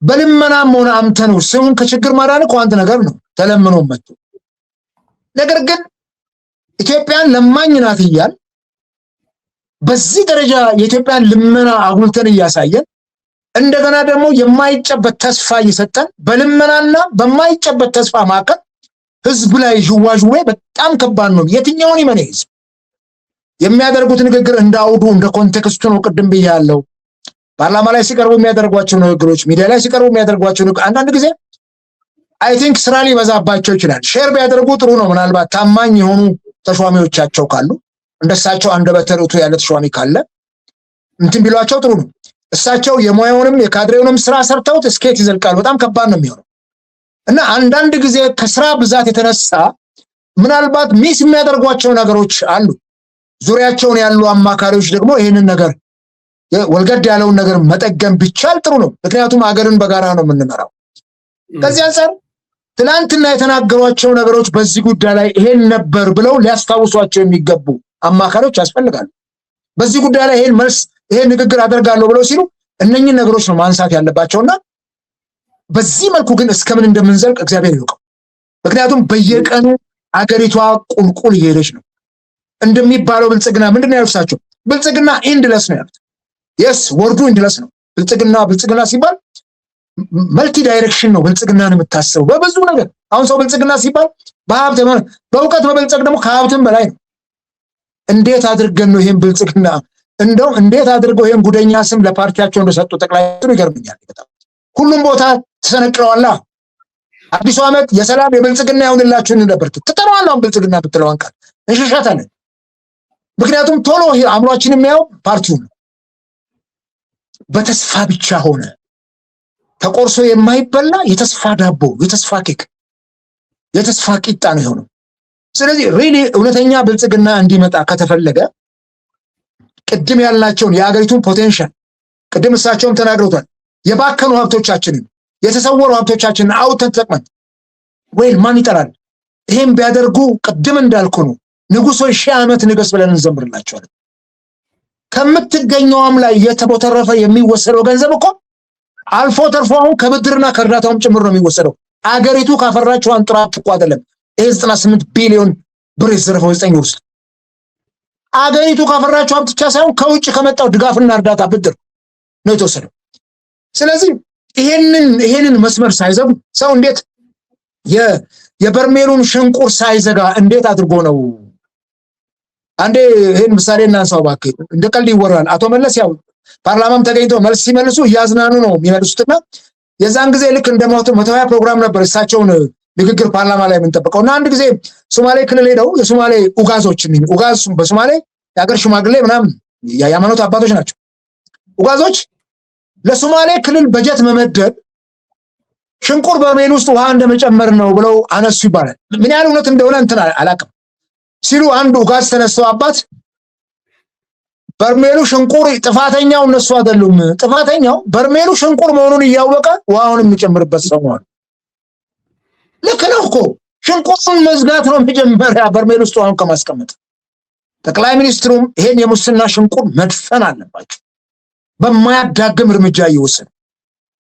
Speaker 1: በልመናም ሆነ አምተነው ሰውን ከችግር ማዳን እኮ አንድ ነገር ነው ተለምኖ መጥቶ። ነገር ግን ኢትዮጵያን ለማኝ ናት እያል በዚህ ደረጃ የኢትዮጵያን ልመና አጉልተን እያሳየን እንደገና ደግሞ የማይጨበት ተስፋ እየሰጠን በልመናና በማይጨበት ተስፋ ማከል ህዝብ ላይ ዥዋዥዌ በጣም ከባድ ነው። የትኛውን ይመን ህዝብ የሚያደርጉት ንግግር እንዳውዱ እንደ ኮንቴክስቱ ነው። ቅድም ብያለሁ። ፓርላማ ላይ ሲቀርቡ የሚያደርጓቸው ንግግሮች፣ ሚዲያ ላይ ሲቀርቡ የሚያደርጓቸው አንዳንድ ጊዜ አይ ቲንክ ስራ ሊበዛባቸው ይችላል። ሼር ቢያደርጉ ጥሩ ነው። ምናልባት ታማኝ የሆኑ ተሿሚዎቻቸው ካሉ እንደሳቸው አንደበተ ርቱዕ ያለ ተሿሚ ካለ እንትን ቢሏቸው ጥሩ ነው። እሳቸው የሙያውንም የካድሬውንም ስራ ሰርተውት እስኬት ይዘልቃሉ። በጣም ከባድ ነው የሚሆነው እና አንዳንድ ጊዜ ከስራ ብዛት የተነሳ ምናልባት ሚስ የሚያደርጓቸው ነገሮች አሉ። ዙሪያቸውን ያሉ አማካሪዎች ደግሞ ይህንን ነገር ወልገድ ያለውን ነገር መጠገም ቢቻል ጥሩ ነው። ምክንያቱም አገርን በጋራ ነው የምንመራው። ከዚህ አንፃር ትላንትና የተናገሯቸው ነገሮች በዚህ ጉዳይ ላይ ይሄን ነበር ብለው ሊያስታውሷቸው የሚገቡ አማካሪዎች ያስፈልጋሉ። በዚህ ጉዳይ ላይ ይሄን ንግግር አደርጋለሁ ብለው ሲሉ እነኚህን ነገሮች ነው ማንሳት ያለባቸውና በዚህ መልኩ ግን እስከምን እንደምንዘልቅ እግዚአብሔር ይወቀው። ምክንያቱም በየቀኑ አገሪቷ ቁልቁል እየሄደች ነው። እንደሚባለው ብልጽግና ምንድነው ያሉሳቸው? ብልጽግና ኢንድለስ ነው ያሉት። የስ ወርዱ ኢንድለስ ነው። ብልጽግና ሲባል መልቲ ዳይሬክሽን ነው ብልጽግናን የምታስበው በብዙ ነገር። አሁን ሰው ብልጽግና ሲባል በሀብት በእውቀት መበልጸግ ደግሞ ከሀብትም በላይ ነው። እንዴት አድርገን ነው ይሄን ብልጽግና እንደው እንዴት አድርገው ይሄን ጉደኛ ስም ለፓርቲያቸው እንደሰጡ ጠቅላይ ሚኒስትሩ ይገርምኛል። በጣም ሁሉም ቦታ ተሰነቅለዋላ። አዲሱ ዓመት የሰላም የብልጽግና ይሁንላችሁ ነበር ትጠራዋለህ። ብልጽግና ብትለዋን ቃል እንሸሻታለን። ምክንያቱም ቶሎ አእምሯችን የሚያየው ፓርቲው ነው። በተስፋ ብቻ ሆነ ተቆርሶ የማይበላ የተስፋ ዳቦ፣ የተስፋ ኬክ፣ የተስፋ ቂጣ ነው የሆነው። ስለዚህ ሪሊ እውነተኛ ብልጽግና እንዲመጣ ከተፈለገ ቅድም ያልናቸውን የአገሪቱን ፖቴንሻል ቅድም እሳቸውም ተናግረውታል። የባከኑ ሀብቶቻችንን የተሰወሩ ሀብቶቻችንን አውጥተን ተጠቅመን ወይል ማን ይጠራል? ይሄን ቢያደርጉ ቅድም እንዳልኩ ነው ንጉሶች 1000 ዓመት ንገስ ብለን እንዘምርላቸዋለን። ከምትገኘውም ላይ የተቦተረፈ የሚወሰደው ገንዘብ እኮ አልፎ ተርፎ አሁን ከብድርና ከእርዳታውም ጭምር ነው የሚወሰደው። አገሪቱ ካፈራቸው አንጥራት እኮ አይደለም። ይሄ 98 ቢሊዮን ብር የተዘረፈው 9 ወር ውስጥ አገሪቱ ካፈራቸው ሀብት ብቻ ሳይሆን ከውጭ ከመጣው ድጋፍና እርዳታ ብድር ነው የተወሰደው። ስለዚህ ይሄንን መስመር ሳይዘጉ ሰው እንዴት የበርሜሉን ሽንቁር ሳይዘጋ እንዴት አድርጎ ነው? አንዴ ይሄን ምሳሌ እናንሳው እባክህ። እንደ ቀልድ ይወራል። አቶ መለስ ያው ፓርላማም ተገኝተው መልስ ሲመልሱ እያዝናኑ ነው የሚመልሱትና የዛን ጊዜ ልክ እንደ 120 ፕሮግራም ነበር እሳቸውን ንግግር ፓርላማ ላይ የምንጠብቀውና አንድ ጊዜ ሶማሌ ክልል ሄደው የሶማሌ ኡጋዝ በሶማሌ የሀገር ሽማግሌ ምናምን የሃይማኖት አባቶች ናቸው። ኡጋዞች ለሶማሌ ክልል በጀት መመደብ ሽንቁር በርሜል ውስጥ ውሃ እንደመጨመር ነው ብለው አነሱ ይባላል። ምን ያህል እውነት እንደሆነ እንትን አላውቅም ሲሉ አንድ ኡጋዝ ተነስተው አባት በርሜሉ ሽንቁር ጥፋተኛው እነሱ አይደሉም፣ ጥፋተኛው በርሜሉ ሽንቁር መሆኑን እያወቀ ውሃውን የሚጨምርበት ሰው ነው። ልክ ነው እኮ ሽንቁሩን መዝጋት ነው መጀመሪያ በርሜል ውስጥ ውሃውን ከማስቀመጥ። ጠቅላይ ሚኒስትሩም ይሄን የሙስና ሽንቁር መድፈን አለባቸው በማያዳግም እርምጃ እየወሰዱ።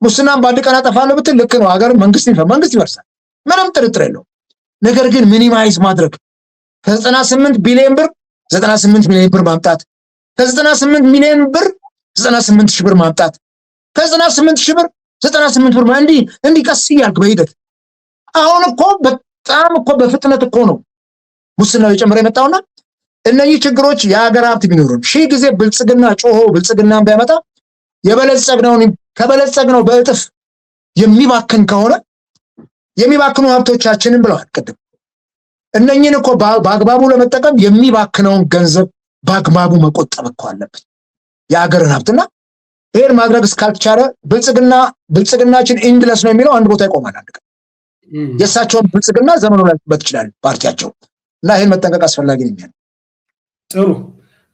Speaker 1: ሙስናን በአንድ ቀን አጠፋለሁ ብትል ልክ ነው፣ ሀገር መንግስት ይፈርሳል፣ ምንም ጥርጥር የለውም። ነገር ግን ሚኒማይዝ ማድረግ ከ98 ቢሊዮን ብር 98 ሚሊዮን ብር ማምጣት፣ ከ98 ሚሊዮን ብር 98 ሺህ ብር ማምጣት፣ ከ98 ሺህ ብር 98 ብር እንዲህ ቀስ እያልክ በሂደት አሁን እኮ በጣም እኮ በፍጥነት እኮ ነው ሙስናው የጨመረ የመጣውና እነዚህ ችግሮች የሀገር ሀብት ቢኖሩን ሺህ ጊዜ ብልጽግና ጮሆ ብልጽግናን ቢያመጣ ከበለጸግነው በእጥፍ የሚባክን ከሆነ የሚባክኑ ሀብቶቻችንን ብለዋል ቅድም እነኚህን እኮ በአግባቡ ለመጠቀም የሚባክነውን ገንዘብ በአግባቡ መቆጠብ እኮ አለበት የሀገርን ሀብትና ይሄን ማድረግ እስካልቻለ ብልጽግናችን ኢንድለስ ነው የሚለው አንድ ቦታ ይቆማል አንድ ቀን የሳቸውን ብልጽግና ዘመኑ ላይ ይችላል ፓርቲያቸው እና ይሄን መጠንቀቅ አስፈላጊ ነው
Speaker 4: ጥሩ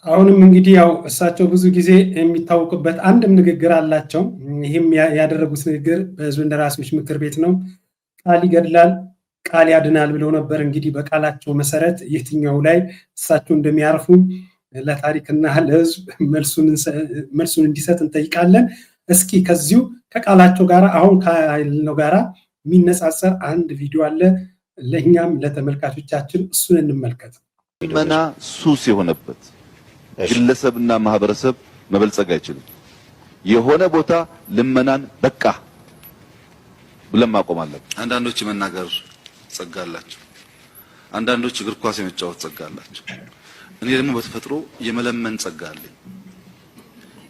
Speaker 4: አሁንም እንግዲህ ያው እሳቸው ብዙ ጊዜ የሚታወቁበት አንድም ንግግር አላቸው ይሄም ያደረጉት ንግግር በህዝብ እንደራሴዎች ምክር ቤት ነው ቃል ይገድላል ቃል ያድናል ብለው ነበር እንግዲህ በቃላቸው መሰረት የትኛው ላይ እሳቸው እንደሚያርፉ ለታሪክና ለህዝብ መልሱን እንዲሰጥ እንጠይቃለን እስኪ ከዚሁ ከቃላቸው ጋር አሁን ካለው ጋራ የሚነጻጸር አንድ ቪዲዮ አለ ለኛም ለተመልካቾቻችን እሱን እንመልከት
Speaker 3: ልመና ሱስ የሆነበት ግለሰብና ማህበረሰብ መበልጸግ አይችልም የሆነ ቦታ ልመናን በቃ ብለን ማቆም አለብን አንዳንዶች መናገር ጸጋ አላቸው አንዳንዶች እግር ኳስ የመጫወት ጸጋ አላቸው እኔ ደግሞ በተፈጥሮ የመለመን ጸጋ አለኝ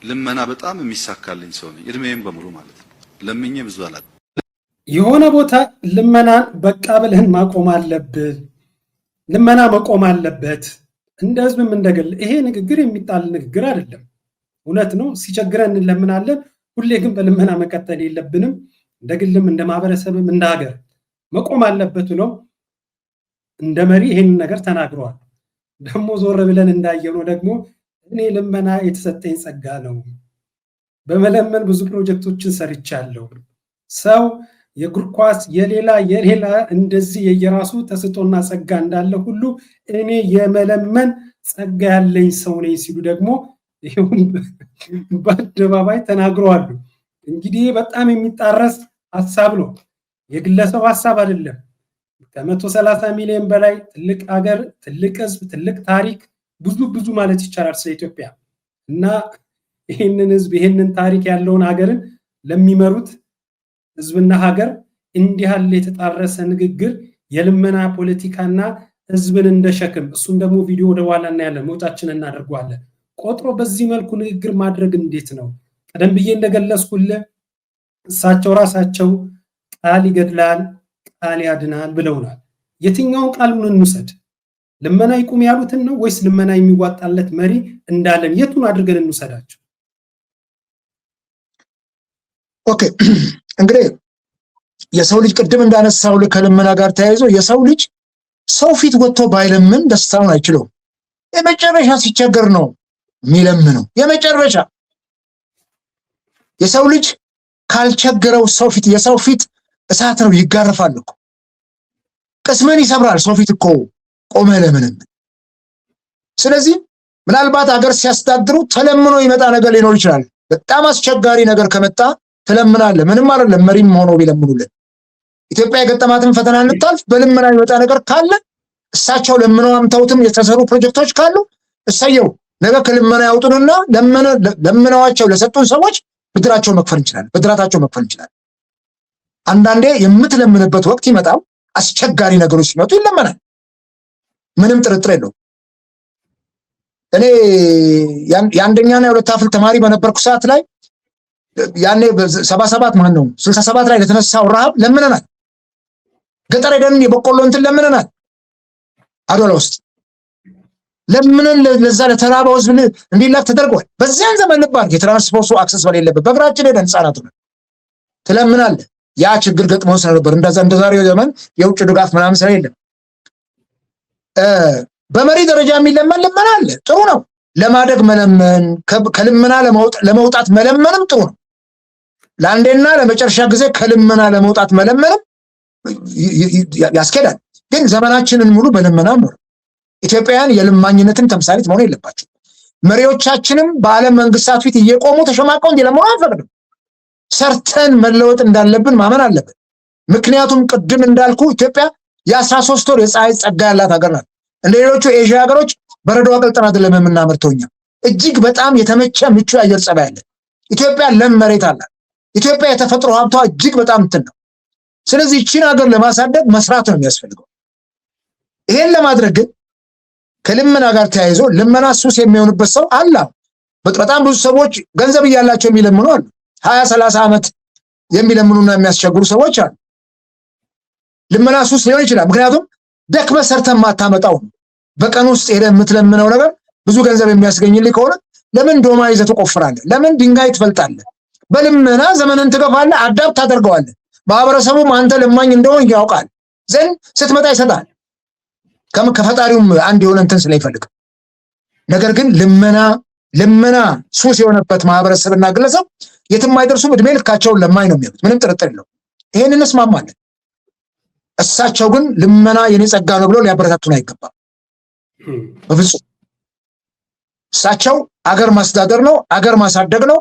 Speaker 3: ልመና በጣም የሚሳካልኝ ሰው ነኝ እድሜዬም በሙሉ ማለት ነው ለምኜ ብዙ አላት
Speaker 4: የሆነ ቦታ ልመናን በቃ ብለን ማቆም አለብን ልመና መቆም አለበት እንደ ህዝብም እንደገለ ይሄ ንግግር የሚጣል ንግግር አይደለም እውነት ነው ሲቸግረን እንለምናለን ሁሌ ግን በልመና መቀጠል የለብንም እንደግልም እንደ ማህበረሰብም እንደ ሀገር መቆም አለበት ነው እንደ መሪ ይሄን ነገር ተናግሯል ደሞ ዞር ብለን እንዳየነው ደግሞ እኔ ልመና የተሰጠኝ ጸጋ ነው በመለመን ብዙ ፕሮጀክቶችን ሰርቻለሁ ሰው የእግር ኳስ የሌላ እንደዚህ የየራሱ ተስጦና ጸጋ እንዳለ ሁሉ እኔ የመለመን ጸጋ ያለኝ ሰው ነኝ ሲሉ ደግሞ ይሁን በአደባባይ ተናግረዋል እንግዲህ በጣም የሚጣረስ ሐሳብ ነው የግለሰብ ሐሳብ አይደለም ከ130 ሚሊዮን በላይ ትልቅ ሀገር ትልቅ ህዝብ ትልቅ ታሪክ ብዙ ማለት ይቻላል ስለ ኢትዮጵያ እና ይሄንን ህዝብ ይሄንን ታሪክ ያለውን ሀገርን ለሚመሩት ህዝብና ሀገር እንዲህ ያለ የተጣረሰ ንግግር የልመና ፖለቲካና ህዝብን እንደሸክም እሱን ደግሞ ቪዲዮ ወደኋላና ያለ መውጣችን እናደርጋለን ቆጥሮ በዚህ መልኩ ንግግር ማድረግ እንዴት ነው ቀደም ብዬ እንደገለጽኩልህ እሳቸው ራሳቸው ቃል ይገድላል ቃል ያድናል ብለውናል የትኛውን ቃሉን እንውሰድ ልመና ይቁም ያሉትን ነው ወይስ ልመና የሚዋጣለት መሪ እንዳለን የቱን አድርገን እንውሰዳቸው
Speaker 1: ኦኬ እንግዲህ የሰው ልጅ ቅድም እንዳነሳው ከልመና ጋር ተያይዞ የሰው ልጅ ሰው ፊት ወጥቶ ባይለምን ደስታውን አይችለው የመጨረሻ ሲቸገር ነው የሚለምነው የመጨረሻ የሰው ልጅ ካልቸገረው የሰው ፊት እሳት ነው ይጋረፋል እኮ ቅስምን ይሰብራል ሰው ፊት እኮ ቆመ ለምንም ስለዚህ ምናልባት ሀገር ሲያስተዳድሩ ተለምኖ ይመጣ ነገር ሊኖር ይችላል በጣም አስቸጋሪ ነገር ከመጣ ተለምናለ ምንም አይደለም መሪም ሆኖ ቢለምኑልን ኢትዮጵያ የገጠማትን ፈተና እንታልፍ በልመና ይመጣ ነገር ካለ እሳቸው ለምነው አምተውትም የተሰሩ ፕሮጀክቶች ካሉ እሰየው ነገ ከልመና ያውጡንና ለምነዋቸው ለሰጡን ሰዎች ብድራታቸው መክፈል እንችላለን አንዳንዴ የምትለምንበት ወቅት ይመጣው አስቸጋሪ ነገሮች ሲመጡ ይለመናል ምንም ጥርጥር የለው እኔ የአንደኛና የሁለት አፍል ተማሪ በነበርኩ ሰዓት ላይ ያኔ 77 ማን ነው 67 ላይ ለተነሳው ረሃብ ለምነናል ገጠር ሄደን የበቆሎ እንትን ለምነናል አዶላ ውስጥ ለምነን ለዛ ለተራባው ህዝብ እንዲላክ ተደርጓል በዚያን ዘመን ነበር የትራንስፖርቱ አክሰስ በሌለበት በእግራችን ሄደን ህፃናት ነው ተለምናል ያ ችግር ገጥሞ ስለነበር እንደዛሬው ዘመን የውጭ ድጋፍ ምናምን ስለሌለ በመሪ ደረጃ የሚለመን ለመናል ጥሩ ነው ለማደግ መለመን ከልመና ለመውጣት መለመንም ጥሩ ነው ለአንዴና ለመጨረሻ ጊዜ ከልመና ለመውጣት መለመንም ያስኬዳል ግን ዘመናችንን ሙሉ በልመና ነው ኢትዮጵያውያን የልማኝነትን ተምሳሌት መሆን የለባቸው መሪዎቻችንም በዓለም መንግስታት ፊት እየቆሙ ተሸማቀው እንዲለምኑ አንፈቅድም ሰርተን መለወጥ እንዳለብን ማመን አለብን ምክንያቱም ቅድም እንዳልኩ ኢትዮጵያ የ13 ወር የፀሐይ ጸጋ ያላት ሀገር ናት እንደሌሎቹ ኤዥያ ሀገሮች በረዶ አቀልጠን አይደለም የምናመርተውኛ እጅግ በጣም የተመቸ ምቹ አየር ጸባይ አለ ኢትዮጵያ ለም መሬት አላት ኢትዮጵያ የተፈጥሮ ሀብቷ እጅግ በጣም እንትን ነው። ስለዚህ እቺን ሀገር ለማሳደግ መስራት ነው የሚያስፈልገው። ይሄን ለማድረግ ግን ከልመና ጋር ተያይዞ ልመና ሱስ የሚሆንበት ሰው አለ። በጣም ብዙ ሰዎች ገንዘብ እያላቸው የሚለምኑ አሉ። 20-30 ዓመት የሚለምኑና የሚያስቸግሩ ሰዎች አሉ። ልመና ሱስ ሊሆን ይችላል። ምክንያቱም ደክመህ ሰርተህ ማታመጣው በቀን ውስጥ ሄደህ የምትለምነው ነገር ብዙ ገንዘብ የሚያስገኝልህ ከሆነ ለምን ዶማ ይዘህ ትቆፍራለህ? ለምን ድንጋይ ትፈልጣለህ? በልመና ዘመንን ትገፋለህ፣ አዳፕት ታደርገዋለህ። ማህበረሰቡም አንተ ለማኝ እንደሆነ ያውቃል። ዘንድ ስትመጣ ይሰጣል። ከፈጣሪውም አንድ የሆነ እንትን ስለይፈልግ። ነገር ግን ልመና ሱስ የሆነበት ማህበረሰብና ግለሰብ የትም አይደርሱም። እድሜ ልካቸውን ለማኝ ነው የሚሆኑት። ምንም ጥርጥር የለው። ይሄን እንስማማለን። እሳቸው ግን ልመና የኔ ጸጋ ነው ብሎ ሊያበረታቱን አይገባም በፍጹም። እሳቸው አገር ማስተዳደር ነው፣ አገር ማሳደግ ነው፣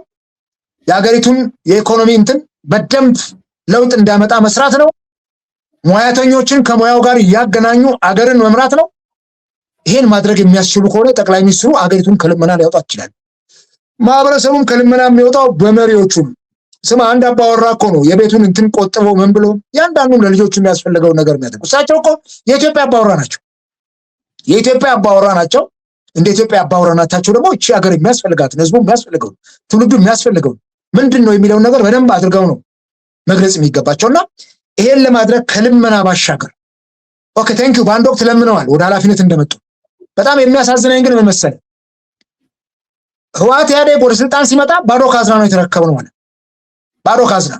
Speaker 1: የሀገሪቱን የኢኮኖሚ እንትን በደንብ ለውጥ እንዲያመጣ መስራት ነው፣ ሙያተኞችን ከሙያው ጋር እያገናኙ አገርን መምራት ነው። ይሄን ማድረግ የሚያስችሉ ከሆነ ጠቅላይ ሚኒስትሩ አገሪቱን ከልመና ሊያወጣ ይችላል። ማህበረሰቡም ከልመና የሚወጣው በመሪዎቹ ስማ፣ አንድ አባወራ እኮ ነው የቤቱን እንትን ቆጥበው ምን ብሎ ያንዳንዱም ለልጆቹ የሚያስፈልገው ነገር የሚያደርጉ። እሳቸው እኮ የኢትዮጵያ አባወራ ናቸው። የኢትዮጵያ አባወራ ናቸው። እንደ ኢትዮጵያ አባወራናታቸው ደግሞ እቺ ሀገር የሚያስፈልጋትን ህዝቡ የሚያስፈልገው ትውልዱ የሚያስፈልገው ምንድን ነው የሚለውን ነገር በደንብ አድርገው ነው መግለጽ የሚገባቸውና ይሄን ለማድረግ ከልመና ባሻገር ኦኬ ቴንኪው በአንድ ወቅት ለምነዋል ወደ ኃላፊነት እንደመጡ። በጣም የሚያሳዝነኝ ግን ምን መሰለህ፣ ህወሓት ኢህአዴግ ወደ ስልጣን ሲመጣ ባዶ ካዝና ነው የተረከበው ማለት ባዶ ካዝና።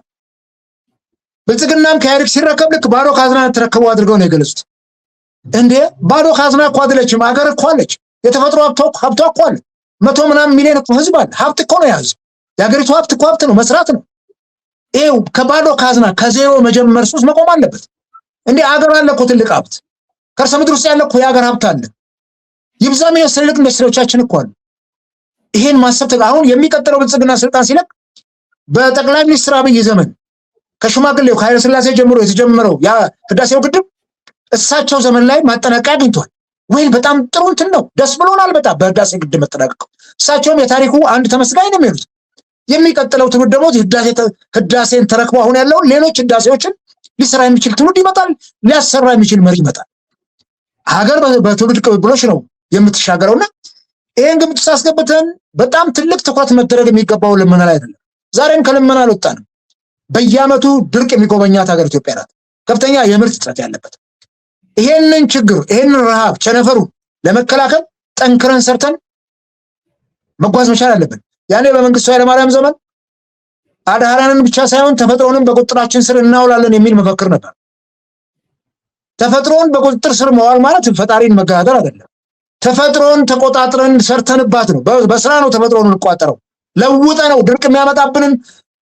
Speaker 1: ብልጽግናም ከኢህአዴግ ሲረከብ ልክ ባዶ ካዝና ተረከበው አድርገው ነው የገለጹት። እንዴ ባዶ ካዝና እኮ አይደለችም፣ ሀገር እኮ አለች። የተፈጥሮ ሀብቷ እኮ አለ። 100 ምናምን ሚሊዮን እኮ ህዝብ አለ። ሀብት እኮ ነው የያዘው። የሀገሪቱ ሀብት እኮ ሀብት ነው፣ መስራት ነው። ይሄው ከባዶ ካዝና ከዜሮ መጀመር ሱስ መቆም አለበት። እንዴ ሀገር አለ እኮ ትልቅ ሀብት፣ ከርሰ ምድር ውስጥ ያለ እኮ የሀገር ሀብት አለ። ይብዛም የስልክ ኢንዱስትሪዎቻችን እኮ አሉ። ይሄን ማሰብ አሁን የሚቀጥለው ብልጽግና ስልጣን ሲለቅ በጠቅላይ ሚኒስትር አብይ ዘመን ከሽማግሌው ከኃይለ ሥላሴ ጀምሮ የተጀመረው ያ ህዳሴው ግድብ እሳቸው ዘመን ላይ ማጠናቀቂያ አግኝቷል። ወይም በጣም ጥሩ እንትን ነው፣ ደስ ብሎናል በጣም በህዳሴ ግድብ መጠናቀቁ። እሳቸውም የታሪኩ አንድ ተመስጋኝ ነው የሚሉት። የሚቀጥለው ትውልድ ደግሞ ህዳሴን ተረክቦ አሁን ያለውን ሌሎች ህዳሴዎችን ሊሰራ የሚችል ትውልድ ይመጣል፣ ሊያሰራ የሚችል መሪ ይመጣል። ሀገር በትውልድ ቅብብሎች ነው የምትሻገረውና ይሄን ግምት ውስጥ አስገብተን በጣም ትልቅ ትኩረት መደረግ የሚገባው ልመና ላይ አይደለም። ዛሬም ከልመና አልወጣንም። በየዓመቱ ድርቅ የሚጎበኛት ሀገር ኢትዮጵያ ናት። ከፍተኛ የምርት እጥረት ያለበት ይሄንን ችግር ይሄንን ረሃብ ቸነፈሩ ለመከላከል ጠንክረን ሰርተን መጓዝ መቻል አለብን። ያኔ በመንግስቱ ኃይለማርያም ዘመን አድሃራንን ብቻ ሳይሆን ተፈጥሮንም በቁጥጥራችን ስር እናውላለን የሚል መፈክር ነበር። ተፈጥሮን በቁጥጥር ስር መዋል ማለት ፈጣሪን መገዳደር አይደለም። ተፈጥሮን ተቆጣጥረን ሰርተንባት ነው። በስራ ነው ተፈጥሮን እንቋጠረው። ለውጠ ነው ድርቅ የሚያመጣብንን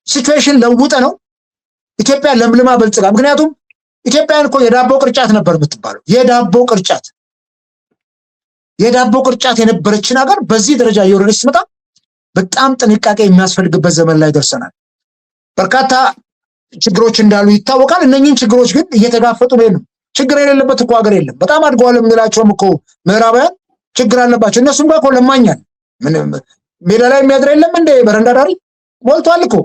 Speaker 1: ሲቹዌሽን ለውጠ ነው ኢትዮጵያ ለምልማ በልጽጋ። ምክንያቱም ኢትዮጵያን እኮ የዳቦ ቅርጫት ነበር የምትባለው። የዳቦ ቅርጫት የነበረችን ሀገር በዚህ ደረጃ እየወረደች ስትመጣ በጣም ጥንቃቄ የሚያስፈልግበት ዘመን ላይ ደርሰናል። በርካታ ችግሮች እንዳሉ ይታወቃል። እነኚህን ችግሮች ግን እየተጋፈጡ ነው። ችግር የሌለበት እኮ ሀገር የለም። በጣም አድገዋል የምንላቸውም እኮ ምዕራባውያን ችግር አለባቸው። እነሱም ጋር እኮ ለማኛል። ሜዳ ላይ የሚያድር የለም እንደ በረንዳ ዳሪ ሞልቷል እኮ።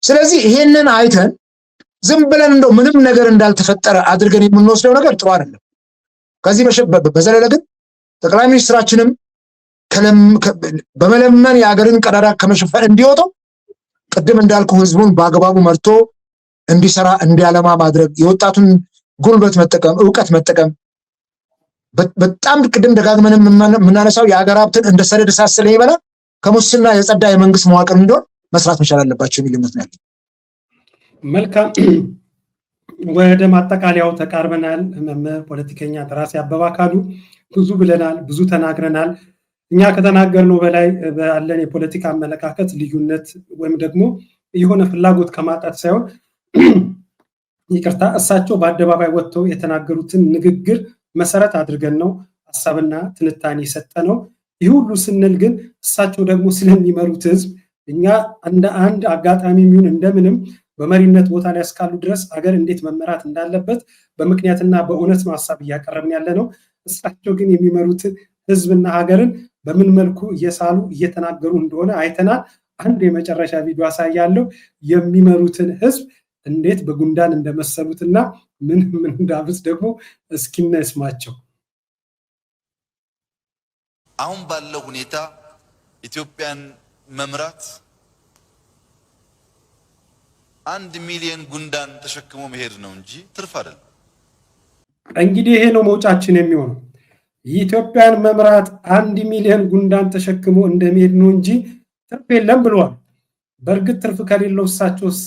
Speaker 1: ስለዚህ ይሄንን አይተን ዝም ብለን እንደው ምንም ነገር እንዳልተፈጠረ አድርገን የምንወስደው ነገር ጥሩ አይደለም። ከዚህ በዘለለ ግን ጠቅላይ ሚኒስትራችንም በመለመን የሀገርን ቀዳዳ ከመሸፈን እንዲወጡ ቅድም እንዳልኩ ህዝቡን በአግባቡ መርቶ እንዲሰራ እንዲያለማ ማድረግ፣ የወጣቱን ጉልበት መጠቀም፣ ዕውቀት መጠቀም፣ በጣም ቅድም ደጋግመን የምናነሳው የሀገር ሀብትን እንደ ሰደድ እሳት ስለሚበላ ከሙስና የጸዳ የመንግስት መዋቅር እንዲሆን መስራት መቻል አለባቸው የሚል እምነት ነው ያለኝ።
Speaker 4: መልካም፣ ወደ ማጠቃለያው ተቃርበናል። መምህር ፖለቲከኛ ደራሲ አበባ አካሉ ብዙ ብለናል፣ ብዙ ተናግረናል። እኛ ከተናገርነው በላይ ባለን የፖለቲካ አመለካከት ልዩነት ወይም ደግሞ የሆነ ፍላጎት ከማጣት ሳይሆን ይቅርታ እሳቸው በአደባባይ ወጥተው የተናገሩትን ንግግር መሰረት አድርገን ነው ሐሳብና ትንታኔ የሰጠነው። ይህ ሁሉ ስንል ግን እሳቸው ደግሞ ስለሚመሩት ህዝብ እኛ እንደ አንድ አጋጣሚ የሚሆን እንደምንም በመሪነት ቦታ ላይ እስካሉ ድረስ አገር እንዴት መመራት እንዳለበት በምክንያትና በእውነት ነው ሐሳብ እያቀረብን ያለ ነው። እሳቸው ግን የሚመሩት ህዝብና ሀገርን በምን መልኩ እየሳሉ እየተናገሩ እንደሆነ አይተናል። አንድ የመጨረሻ ቪዲዮ አሳያለሁ የሚመሩትን ህዝብ እንዴት በጉንዳን እንደመሰሉትና ምን እንዳብስ ደግሞ እስኪነስማቸው።
Speaker 3: አሁን ባለው ሁኔታ ኢትዮጵያን መምራት 1 ሚሊዮን ጉንዳን ተሸክሞ መሄድ ነው እንጂ ትርፍ አይደለም።
Speaker 4: እንግዲህ ይሄ ነው መውጫችን የሚሆነው። ኢትዮጵያን መምራት 1 ሚሊዮን ጉንዳን ተሸክሞ እንደመሄድ ነው እንጂ ትርፍ የለም ብለዋል። በእርግጥ ትርፍ ከሌለው እሳቸውስ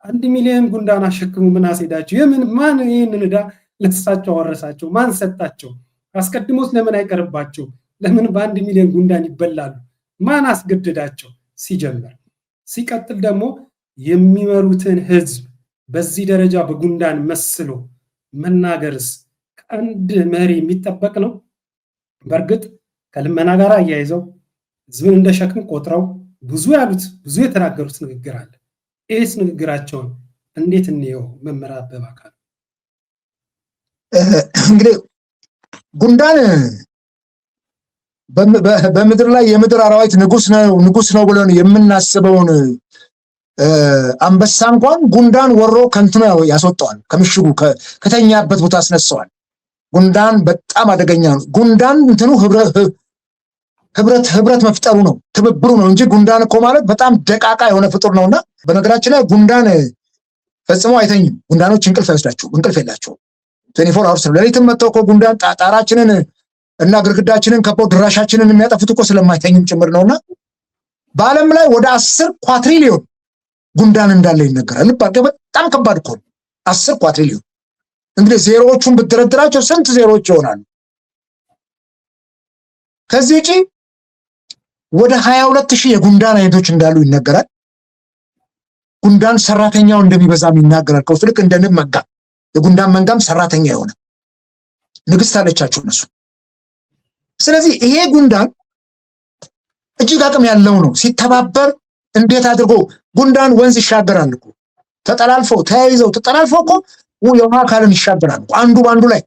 Speaker 4: 1 ሚሊዮን ጉንዳን አሸክሙ ምን አስሄዳቸው? የምን ማን ይሄንን ዕዳ ለእሳቸው አወረሳቸው? ማን ሰጣቸው? አስቀድሞስ ለምን አይቀርባቸው? ለምን በ1 ሚሊዮን ጉንዳን ይበላሉ? ማን አስገደዳቸው? ሲጀምር ሲቀጥል ደግሞ የሚመሩትን ህዝብ በዚህ ደረጃ በጉንዳን መስሎ መናገርስ ከአንድ መሪ የሚጠበቅ ነው? በእርግጥ ከልመና ጋር አያይዘው ህዝብን እንደ ሸክም ቆጥረው ብዙ ያሉት ብዙ የተናገሩት ንግግር አለ። ይህስ ንግግራቸውን እንዴት እንየው? መምህር አበበ አካሉ
Speaker 1: እንግዲህ ጉንዳን በምድር ላይ የምድር አራዊት ንጉስ ነው ብለን የምናስበውን አንበሳ እንኳን ጉንዳን ወሮ ከንትኖ ያስወጣዋል። ከምሽጉ ከተኛበት ቦታ አስነሳዋል። ጉንዳን በጣም አደገኛ ነው። ጉንዳን እንትኑ ህብረት መፍጠሩ ነው፣ ትብብሩ ነው እንጂ ጉንዳን እኮ ማለት በጣም ደቃቃ የሆነ ፍጡር ነውና፣ በነገራችን ላይ ጉንዳን ፈጽሞ አይተኝም። ጉንዳኖች እንቅልፍ የላቸውም። 24 አወርስ ነው። ሌሊትም መጥተው እኮ ጉንዳን ጣራችንን እና ግድግዳችንን ከበው ድራሻችንን የሚያጠፉት እኮ ስለማይተኝም ጭምር ነውና በዓለም ላይ ወደ 10 ኳትሪሊዮን ጉንዳን እንዳለ ይነገራል። በጣም ከባድ እኮ ነው። 10 ኳትሪሊዮን እንግዲህ ዜሮዎቹን ብትደረድራቸው ስንት ዜሮዎች ይሆናሉ? ከዚህ ውጪ ወደ 22,000 የጉንዳን አይነቶች እንዳሉ ይነገራል። ጉንዳን ሰራተኛው እንደሚበዛም ይናገራል። ከውስጥ ልክ እንደ ንብ መንጋ የጉንዳን መንጋም ሰራተኛ የሆነ ንግስት አለቻቸው እነሱ። ስለዚህ ይሄ ጉንዳን እጅግ አቅም ያለው ነው። ሲተባበር እንዴት አድርጎ ጉንዳን ወንዝ ይሻገራል እኮ ተጠላልፈው ተያይዘው ተጠላልፈው እኮ የውሃ አካልን ይሻገራል አንዱ ባንዱ ላይ።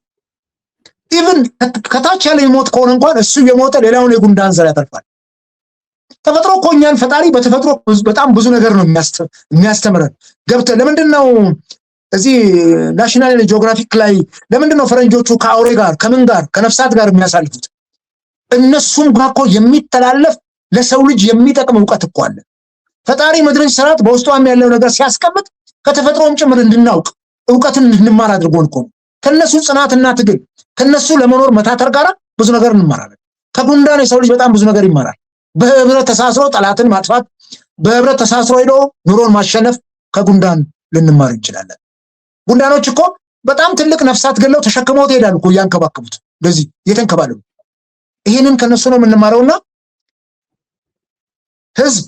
Speaker 1: ኢቭን ከታች ያለ ይሞት ከሆነ እንኳን እሱ የሞተ ሌላውን የጉንዳን ዘር ያተርፋል። ተፈጥሮ እኮ እኛን ፈጣሪ በተፈጥሮ በጣም ብዙ ነገር ነው የሚያስተምረን። ገብተህ ለምንድነው እዚህ ናሽናል ጂኦግራፊክ ላይ ለምንድነው ፈረንጆቹ ከአውሬ ጋር ከምን ጋር ከነፍሳት ጋር የሚያሳልፉት? እነሱም ጋር እኮ የሚተላለፍ ለሰው ልጅ የሚጠቅም ዕውቀት እኮ አለ። ፈጣሪ ምድርን ሰራት በውስጧም ያለው ነገር ሲያስቀምጥ ከተፈጥሮም ጭምር እንድናውቅ ዕውቀትን እንድንማር አድርጎን እኮ ከነሱ ጽናትና ትግል ከነሱ ለመኖር መታተር ጋር ብዙ ነገር እንማራለን። ከጉንዳን የሰው ልጅ በጣም ብዙ ነገር ይማራል። በህብረት ተሳስሮ ጠላትን ማጥፋት፣ በህብረት ተሳስሮ ሄዶ ኑሮን ማሸነፍ ከጉንዳን ልንማር እንችላለን። ጉንዳኖች እኮ በጣም ትልቅ ነፍሳት ገለው ተሸክመው ይሄዳሉ እኮ እያንከባከቡት ለዚህ እየተንከባለሉ። ይሄንን ከነሱ ነው የምንማረውና ህዝብ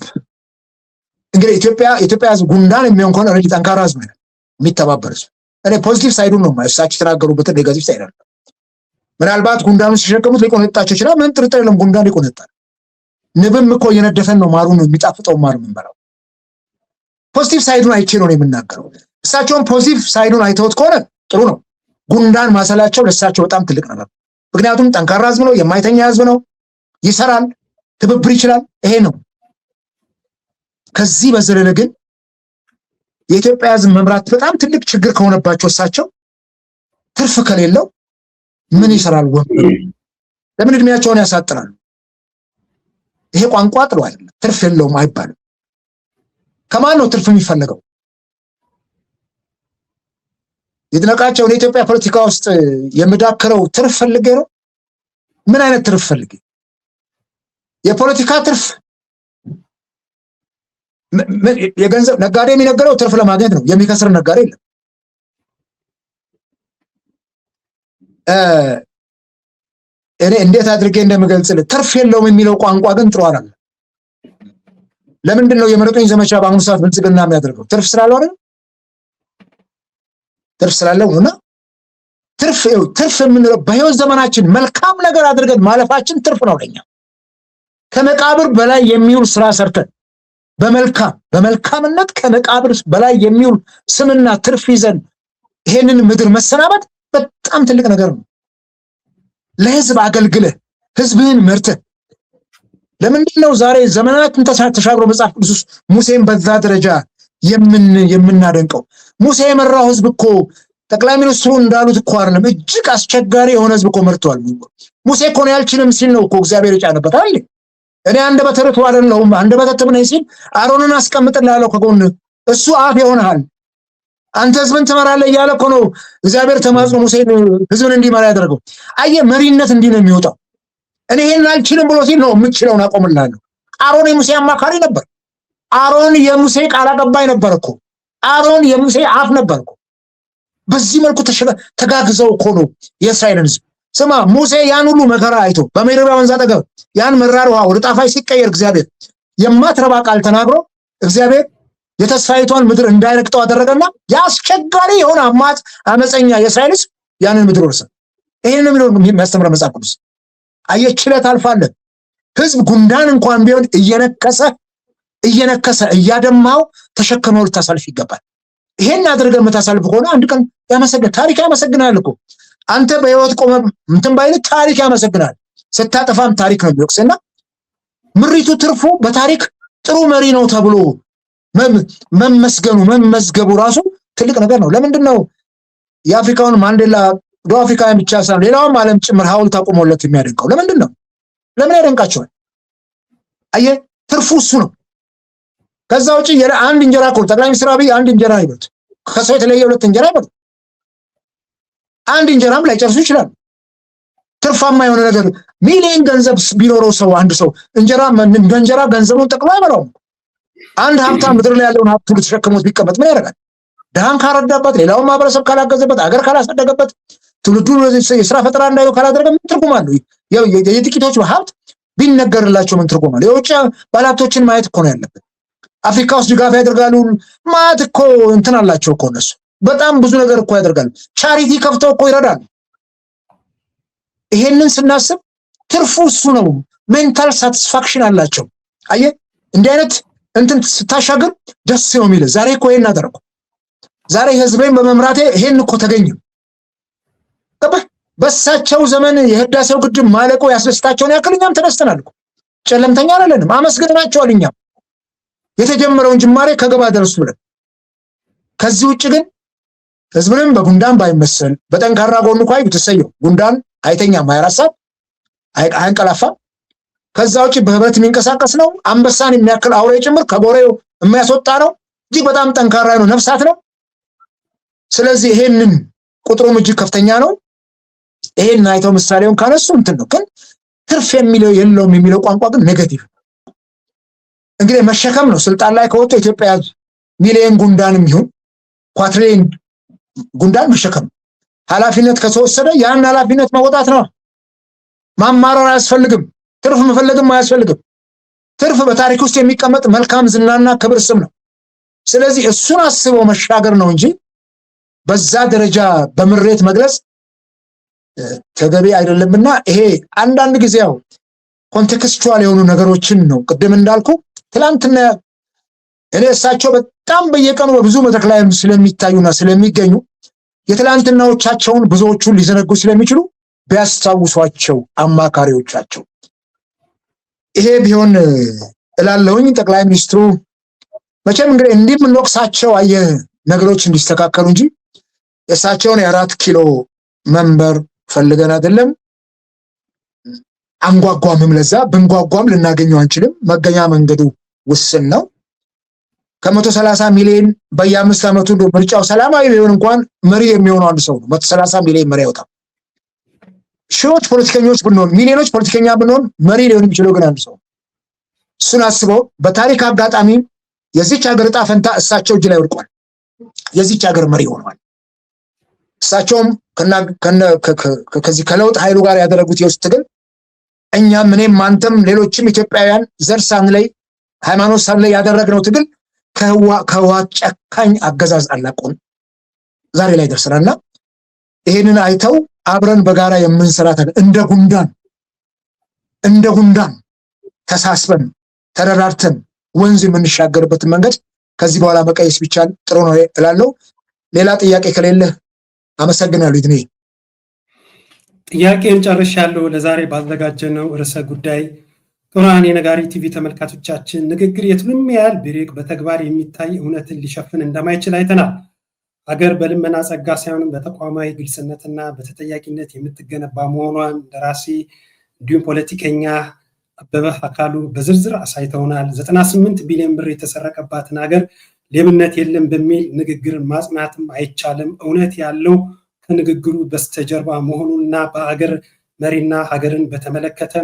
Speaker 1: እንግዲህ ኢትዮጵያ ህዝብ ጉንዳን የሚሆን ከሆነ ረጅ ጠንካራ ህዝብ ነው የሚተባበር ህዝብ። እኔ ፖዚቲቭ ሳይዱን ነው እሳቸው የተናገሩበትን ኔጋቲቭ ሳይድ አይደለም። ምናልባት ጉንዳኑ ሲሸከሙት ሊቆነጣቸው ይችላል። ምን ጥርጥር የለም ጉንዳን ሊቆነጣል። ንብም እኮ እየነደፈን ነው ማሩን የሚጣፍጠው ማር የምንበላው። ፖዚቲቭ ሳይዱን አይቼ ነው የምናገረው። እሳቸውን ፖዚቲቭ ሳይዱን አይተውት ከሆነ ጥሩ ነው። ጉንዳን ማሰላቸው ለእሳቸው በጣም ትልቅ ነገር። ምክንያቱም ጠንካራ ህዝብ ነው፣ የማይተኛ ህዝብ ነው፣ ይሰራል፣ ትብብር ይችላል። ይሄ ነው። ከዚህ በዘለለ ግን የኢትዮጵያ ህዝብ መምራት በጣም ትልቅ ችግር ከሆነባቸው እሳቸው ትርፍ ከሌለው ምን ይሰራል? ለምን እድሜያቸውን ያሳጥራሉ? ይሄ ቋንቋ ጥሎ አይደለም። ትርፍ የለውም አይባልም። ከማን ነው ትርፍ የሚፈልገው? ይድነቃቸው ለኢትዮጵያ ፖለቲካ ውስጥ የምዳከረው ትርፍ ፈልጌ ነው? ምን አይነት ትርፍ ፈልጌ? የፖለቲካ ትርፍ የገንዘብ ነጋዴ የሚነገረው ትርፍ ለማግኘት ነው። የሚከስር ነጋዴ የለም። እኔ እንዴት አድርጌ እንደምገልጽልህ ትርፍ የለውም የሚለው ቋንቋ ግን ጥሩ አይደለም። ለምንድን ነው የምረጡኝ ዘመቻ በአሁኑ ሰዓት ብልጽግና የሚያደርገው? ትርፍ ስላለው አይደል? ትርፍ ስላለው ነውና ትርፍ የምንለው በህይወት ዘመናችን መልካም ነገር አድርገን ማለፋችን ትርፍ ነው ለኛ። ከመቃብር በላይ የሚውል ስራ ሰርተን በመልካምነት ከመቃብር በላይ የሚውል ስምና ትርፍ ይዘን ይሄንን ምድር መሰናበት በጣም ትልቅ ነገር ነው። ለህዝብ አገልግለህ ህዝብህን መርተህ ለምንድነው ዛሬ ዘመናትን ተሻግሮ መጽሐፍ ቅዱስ ሙሴን በዛ ደረጃ የምናደንቀው? ሙሴ የመራው ህዝብ እኮ ጠቅላይ ሚኒስትሩ እንዳሉት እኮ አይደለም፣ እጅግ አስቸጋሪ የሆነ ህዝብ እኮ መርቷል። ሙሴ እኮ ነው ያልችልም ሲል ነው እኮ እግዚአብሔር የጫነበት አይደል? እኔ አንደበተ ርቱዕ አይደለሁም አንደበተ ትብ ነኝ ሲል አሮንን አስቀምጥልሃለሁ ከጎን እሱ አፍ ይሆንሃል አንተ ህዝብን ትመራለህ እያለ እኮ ነው እግዚአብሔር ተማጽኖ ሙሴን ህዝብን እንዲመራ ያደረገው። አየህ መሪነት እንዲህ ነው የሚወጣው። እኔ ይሄን አልችልም ብሎ ሲል ነው የምችለውን አቆምልሃለሁ። አሮን የሙሴ አማካሪ ነበር። አሮን የሙሴ ቃል አቀባይ ነበር እኮ። አሮን የሙሴ አፍ ነበር እኮ። በዚህ መልኩ ተጋግዘው እኮ ነው የእስራኤልን ህዝብ። ስማ ሙሴ ያን ሁሉ መከራ አይቶ በሜሮባ ወንዝ አጠገብ ያን መራር ውሃ ወደ ጣፋጭ ሲቀየር እግዚአብሔር የማትረባ ቃል ተናግሮ እግዚአብሔር የተስፋይቷን ምድር እንዳይረግጠው አደረገና ያስቸጋሪ የሆነ አመፀኛ የእስራኤል ህዝብ ያንን ምድር ወረሰ። ይሄንን ነው የሚያስተምረው መጽሐፍ ቅዱስ። አየህ ችለት አልፋለህ። ህዝብ ጉንዳን እንኳን ቢሆን እየነከሰ እያደማው ተሸክመው ልታሳልፍ ይገባል። ይሄን አድርገህ የምታሳልፍ ከሆነ አንድ ቀን ታሪክ ያመሰግናል እኮ። አንተ በህይወት ቆመ እንትን ባይል ታሪክ ያመሰግናል። ስታጠፋም ታሪክ ነው የሚወቅስና ምሪቱ ትርፉ በታሪክ ጥሩ መሪ ነው ተብሎ መመዝገቡ ራሱ ትልቅ ነገር ነው። ለምንድን ነው የአፍሪካውን ማንዴላ ደቡብ አፍሪካ ብቻ ሳይሆን ሌላውም ዓለም ጭምር ሐውልት አቆሞለት የሚያደንቀው? ለምንድን ነው? ለምን ያደንቃቸዋል? አየህ ትርፉ እሱ ነው። ከዛ ውጪ አንድ እንጀራ እኮ ጠቅላይ ሚኒስትር አብይ አንድ እንጀራ ይበሉት፣ ከሰው የተለየ ሁለት እንጀራ ይበሉት፣ አንድ እንጀራም ላይጨርሱ ይችላል። ትርፋማ የሆነ ነገር ሚሊዮን ገንዘብ ቢኖረው ሰው አንድ ሰው እንጀራ ገንዘቡን ጠቅሎ አይበላውም። አንድ ሀብታም ምድር ላይ ያለውን ሀብት ሁሉ ተሸክሞት ቢቀመጥ ምን ያደርጋል? ድሃን ካረዳበት፣ ሌላውን ማህበረሰብ ካላገዘበት፣ አገር ካላሳደገበት፣ ትውልዱ የስራ ፈጠራ እንዳይው ካላደረገ ምን ትርጉም አለው? የጥቂቶች ሀብት ቢነገርላቸው ምን ትርጉም አለው? የውጭ ባለሀብቶችን ማየት እኮ ነው ያለበት። አፍሪካ ውስጥ ድጋፍ ያደርጋሉ ማለት እኮ እንትን አላቸው እኮ እነሱ በጣም ብዙ ነገር እኮ ያደርጋሉ። ቻሪቲ ከፍተው እኮ ይረዳሉ። ይሄንን ስናስብ ትርፉ እሱ ነው። ሜንታል ሳቲስፋክሽን አላቸው። አየህ እንዲህ አይነት እንትን ስታሻገር ደስ ነው የሚል። ዛሬ እኮ ይሄን አደረኩ፣ ዛሬ ህዝቤን በመምራቴ ይሄን እኮ ተገኘ። በሳቸው ዘመን የህዳሴው ግድብ ማለቆ ያስደስታቸውን ያክል እኛም ተደስተናል እኮ። ጨለምተኛ አይደለንም፣ አመስግነናቸዋል። እኛም የተጀመረውን ጅማሬ ከገባ ደረሱ ብለን። ከዚህ ውጭ ግን ህዝብንም በጉንዳን ባይመሰል በጠንካራ ጎኑ ኳይ ብትሰየው ጉንዳን አይተኛም፣ 24 ሰዓት አይንቀላፋም። ከዛ ውጭ በህብረት የሚንቀሳቀስ ነው። አንበሳን የሚያክል አውሬ ጭምር ከጎሬው የሚያስወጣ ነው። እጅግ በጣም ጠንካራ ነው፣ ነፍሳት ነው። ስለዚህ ይሄንን ቁጥሩም እጅግ ከፍተኛ ነው። ይሄን አይተው ምሳሌውን ካነሱ እንትን ነው። ግን ትርፍ የሚለው የለውም የሚለው ቋንቋ ግን ኔጌቲቭ እንግዲህ መሸከም ነው። ስልጣን ላይ ከወጡ ኢትዮጵያ ሚሊዮን ጉንዳንም ይሁን ኳትሪሊዮን ጉንዳን መሸከም፣ ኃላፊነት ከተወሰደ ያን ኃላፊነት መወጣት ነው። ማማረር አያስፈልግም። ትርፍ መፈለግም አያስፈልግም። ትርፍ በታሪክ ውስጥ የሚቀመጥ መልካም ዝናና ክብር ስም ነው። ስለዚህ እሱን አስበው መሻገር ነው እንጂ በዛ ደረጃ በምሬት መግለጽ ተገቢ አይደለምና ይሄ አንዳንድ ጊዜ ያው ኮንቴክስቹዋል የሆኑ ነገሮችን ነው። ቅድም እንዳልኩ ትላንትና እኔ እሳቸው በጣም በየቀኑ በብዙ መድረክ ላይ ስለሚታዩና ስለሚገኙ የትላንትናዎቻቸውን ብዙዎቹን ሊዘነጉ ስለሚችሉ ቢያስታውሷቸው አማካሪዎቻቸው ይሄ ቢሆን እላለሁኝ። ጠቅላይ ሚኒስትሩ መቼም እንግዲህ እንዲህ የምንወቅሳቸው አየህ ነገሮች እንዲስተካከሉ እንጂ የእሳቸውን የ4 ኪሎ መንበር ፈልገን አይደለም። አንጓጓምም፣ ለዛ ብንጓጓም ልናገኘው አንችልም። መገኛ መንገዱ ውስን ነው። ከ130 ሚሊዮን በየ5 ዓመቱ ምርጫው ሰላማዊ ቢሆን እንኳን መሪ የሚሆነው አንድ ሰው ነው። 130 ሚሊዮን መሪ ያወጣ። ሺዎች ፖለቲከኞች ብንሆን፣ ሚሊዮኖች ፖለቲከኛ ብንሆን መሪ ሊሆን የሚችለው ግን አንድ ሰው። እሱን አስበው በታሪክ አጋጣሚ የዚች ሀገር ዕጣ ፈንታ እሳቸው እጅ ላይ ወድቋል። የዚች ሀገር መሪ ሆነዋል። እሳቸውም ከዚህ ከለውጥ ኃይሉ ጋር ያደረጉት የውስጥ ትግል እኛም እኔም አንተም ሌሎችም ኢትዮጵያውያን ዘር ሳንለይ ሃይማኖት ሳንለይ ያደረግነው ትግል ከህወሓት ጨካኝ አገዛዝ አላቆን ዛሬ ላይ ደርሰናልና ይሄንን አይተው አብረን በጋራ የምንሰራት እንደ ጉንዳን ተሳስበን ተረራርተን ወንዝ የምንሻገርበትን መንገድ ከዚህ በኋላ መቀየስ ቢቻል ጥሩ ነው እላለሁ። ሌላ ጥያቄ ከሌለ አመሰግናለሁ። ይድኔ
Speaker 4: ጥያቄን ጨርሻለሁ። ለዛሬ ባዘጋጀነው ርዕሰ ጉዳይ ቁርአን የነጋሪ ቲቪ ተመልካቾቻችን ንግግር የቱንም ያህል ቢርቅ በተግባር የሚታይ እውነትን ሊሸፍን እንደማይችል አይተናል። ሀገር በልመና ጸጋ ሳይሆን በተቋማዊ ግልጽነትና በተጠያቂነት የምትገነባ መሆኗን ደራሲ እንዲሁም ፖለቲከኛ አበበ አካሉ በዝርዝር አሳይተውናል። 98 ቢሊዮን ብር የተሰረቀባትን ሀገር ሌብነት የለም በሚል ንግግር ማጽናትም አይቻልም። እውነት ያለው ከንግግሩ በስተጀርባ መሆኑንና በሀገር መሪና ሀገርን በተመለከተ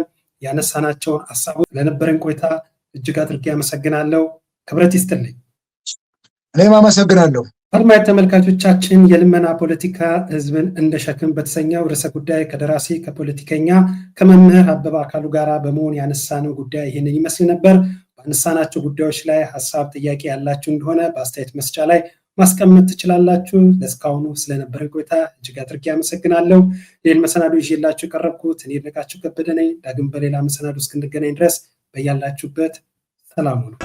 Speaker 4: ያነሳናቸውን ሀሳቦች ለነበረን ቆይታ እጅግ አድርጌ አመሰግናለሁ። ክብረት ይስጥልኝ።
Speaker 1: እኔም አመሰግናለሁ።
Speaker 4: አድማጭ ተመልካቾቻችን የልመና ፖለቲካ ህዝብን እንደ ሸክም በተሰኘው ርዕሰ ጉዳይ ከደራሲ ከፖለቲከኛ ከመምህር አበበ አካሉ ጋር በመሆን ያነሳነው ጉዳይ ይህንን ይመስል ነበር። ባነሳናቸው ጉዳዮች ላይ ሀሳብ ጥያቄ ያላችሁ እንደሆነ በአስተያየት መስጫ ላይ ማስቀመጥ ትችላላችሁ። ለእስካሁኑ ስለነበረ ቆይታ እጅግ አድርጌ አመሰግናለሁ። ሌላ መሰናዶ ይዤላችሁ ቀረብኩት። እኔ ይድነቃቸው ከበደ ነኝ። ዳግም በሌላ መሰናዶ እስክንገናኝ ድረስ በያላችሁበት ሰላም ሁኑ።